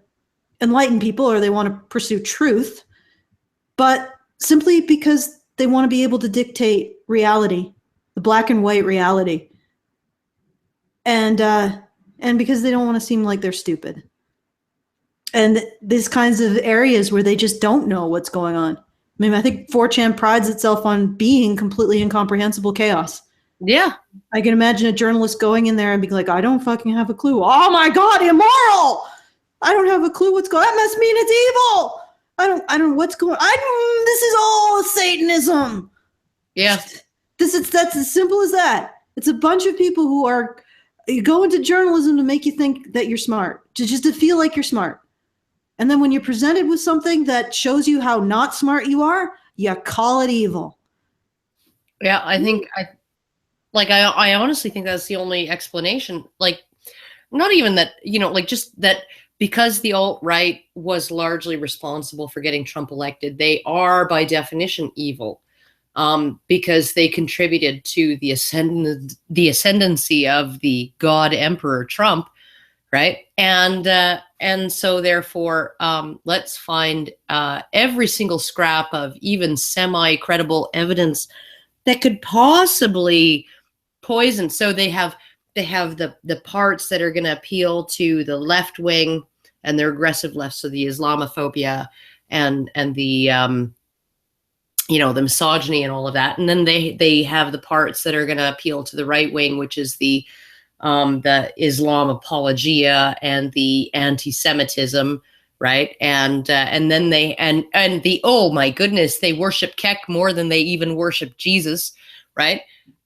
enlighten people or they want to pursue truth, but simply because they want to be able to dictate reality, the black and white reality. And because they don't want to seem like they're stupid. And these kinds of areas where they just don't know what's going on. I mean, I think 4chan prides itself on being completely incomprehensible chaos. Yeah. I can imagine a journalist going in there and being like, I don't fucking have a clue. Oh my God, immoral! I don't have a clue what's going on. That must mean it's evil. I don't know what's going on. This is all Satanism. Yeah. That's as simple as that. It's a bunch of people who are go into journalism to make you think that you're smart, just to feel like you're smart. And then when you're presented with something that shows you how not smart you are, you call it evil. Yeah, I think I honestly think that's the only explanation. Like, not even that, like just that because the alt-right was largely responsible for getting Trump elected, they are by definition evil, because they contributed to the ascendancy of the God Emperor Trump, right? And so therefore, let's find every single scrap of even semi-credible evidence that could possibly poison. So they have the parts that are going to appeal to the left wing and their aggressive left, so the Islamophobia and the the misogyny and all of that, and then they have the parts that are going to appeal to the right wing, which is the Islam apologia and the anti-Semitism, right? And then they and the, oh my goodness, they worship Kek more than they even worship Jesus, right?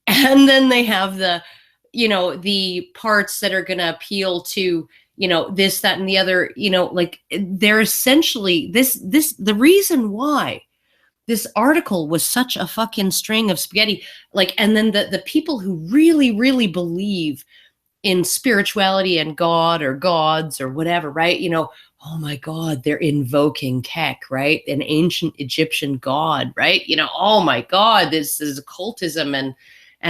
And then they have the parts that are going to appeal to this, that, and the other. Like, they're essentially the reason why this article was such a fucking string of spaghetti. Like, and then the people who really, really believe in spirituality and God or gods or whatever, right? Oh my God, they're invoking Kek, right? An ancient Egyptian god, right? Oh my God, this is occultism and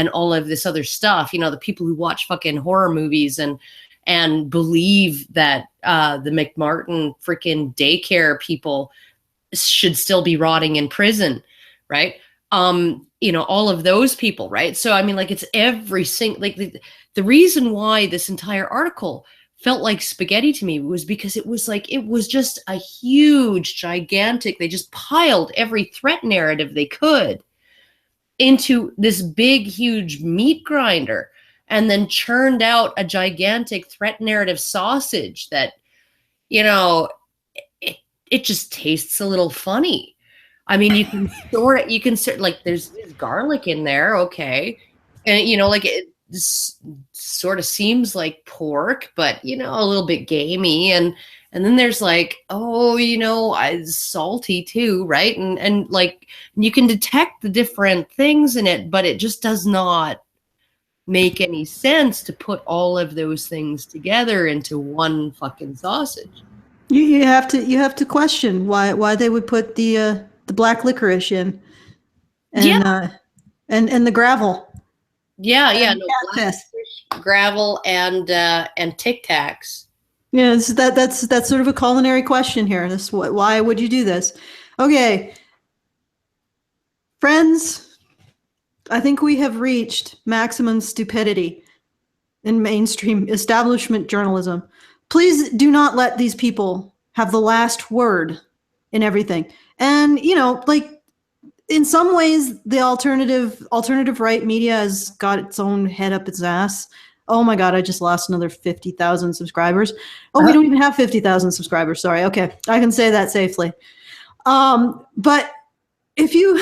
all of this other stuff. The people who watch fucking horror movies and believe that the McMartin freaking daycare people should still be rotting in prison, right? All of those people, right? So I mean, like, it's every single, like, the reason why this entire article felt like spaghetti to me was because it was just a huge, gigantic, they just piled every threat narrative they could into this big, huge meat grinder, and then churned out a gigantic threat narrative sausage that, it just tastes a little funny. I mean, you can store it, like, there's garlic in there, okay. And, like, it sort of seems like pork, but, a little bit gamey. And then there's like, salty too, right? And like, you can detect the different things in it, but it just does not make any sense to put all of those things together into one fucking sausage. You have to question why they would put the black licorice in, and and the gravel. Yeah, gravel and Tic Tacs. Yeah, that's sort of a culinary question here. Why would you do this? Okay, friends, I think we have reached maximum stupidity in mainstream establishment journalism. Please do not let these people have the last word in everything. And, like, in some ways, the alternative right media has got its own head up its ass. Oh my God, I just lost another 50,000 subscribers. Oh, we don't even have 50,000 subscribers. Sorry. Okay. I can say that safely. But if you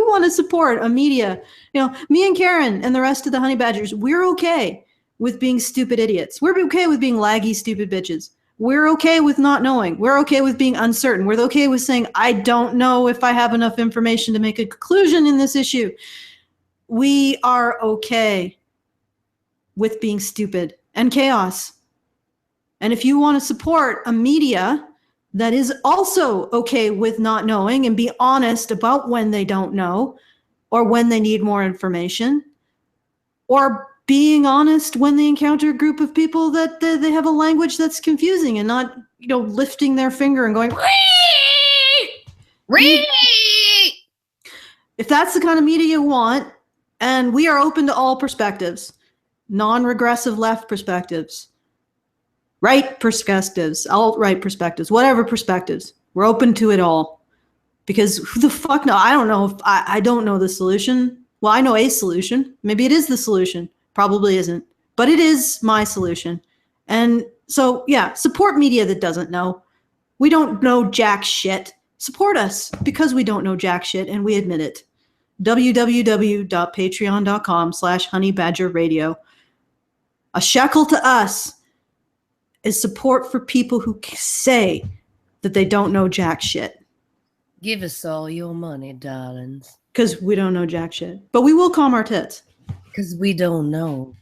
want to support a media, me and Karen and the rest of the Honey Badgers, we're okay with being stupid idiots. We're okay with being laggy, stupid bitches. We're okay with not knowing. We're okay with being uncertain. We're okay with saying, I don't know if I have enough information to make a conclusion in this issue. We are okay with being stupid and chaos. And if you want to support a media that is also okay with not knowing and be honest about when they don't know or when they need more information, or being honest when they encounter a group of people that they have a language that's confusing and not, lifting their finger and going, Ree! If that's the kind of media you want, and we are open to all perspectives, non-regressive left perspectives, right perspectives, alt-right perspectives, whatever perspectives, we're open to it all. Because who the fuck knows? I don't know if I don't know the solution. Well, I know a solution. Maybe it is the solution. Probably isn't, but it is my solution. And so, yeah, support media that doesn't know. We don't know jack shit. Support us because we don't know jack shit, and we admit it. www.patreon.com/honeybadgerradio. A shekel to us is support for people who say that they don't know jack shit. Give us all your money, darlings. Because we don't know jack shit. But we will calm our tits. Because we don't know.